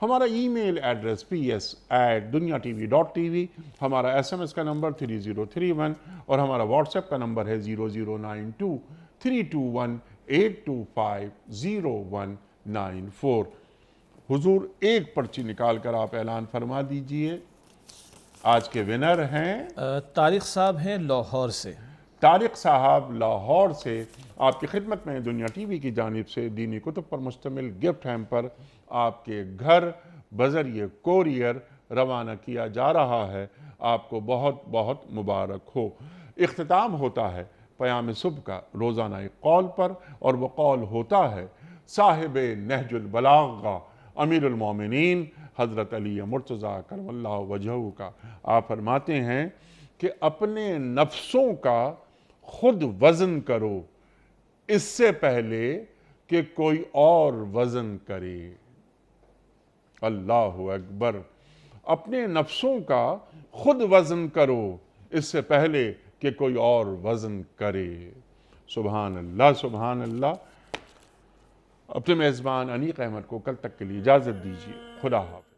ہمارا ای میل ایڈریس ps@dunyatv.tv. ہمارا SMS کا نمبر 3031, اور ہمارا واٹس ایپ کا نمبر ہے 00923258250194. حضور ایک پرچی نکال کر آپ اعلان فرما دیجئے. آج کے ونر ہیں طارق صاحب ہیں لاہور سے. طارق صاحب لاہور سے آپ کی خدمت میں دنیا ٹی وی کی جانب سے دینی کتب پر مشتمل گفٹ ہیمپر آپ کے گھر بذریعہ کوریئر روانہ کیا جا رہا ہے. آپ کو بہت بہت مبارک ہو. اختتام ہوتا ہے پیام صبح کا روزانہ ایک قول پر, اور وہ قول ہوتا ہے صاحب نہج البلاغہ امیر المومنین حضرت علی مرتضیٰ کرم اللہ وجہہ کا. آپ فرماتے ہیں کہ اپنے نفسوں کا خود وزن کرو اس سے پہلے کہ کوئی اور وزن کرے. اللہ اکبر. اپنے نفسوں کا خود وزن کرو اس سے پہلے کہ کوئی اور وزن کرے. سبحان اللہ سبحان اللہ. اپنے میزبان انیق احمد کو کل تک کے لیے اجازت دیجیے. خدا حافظ.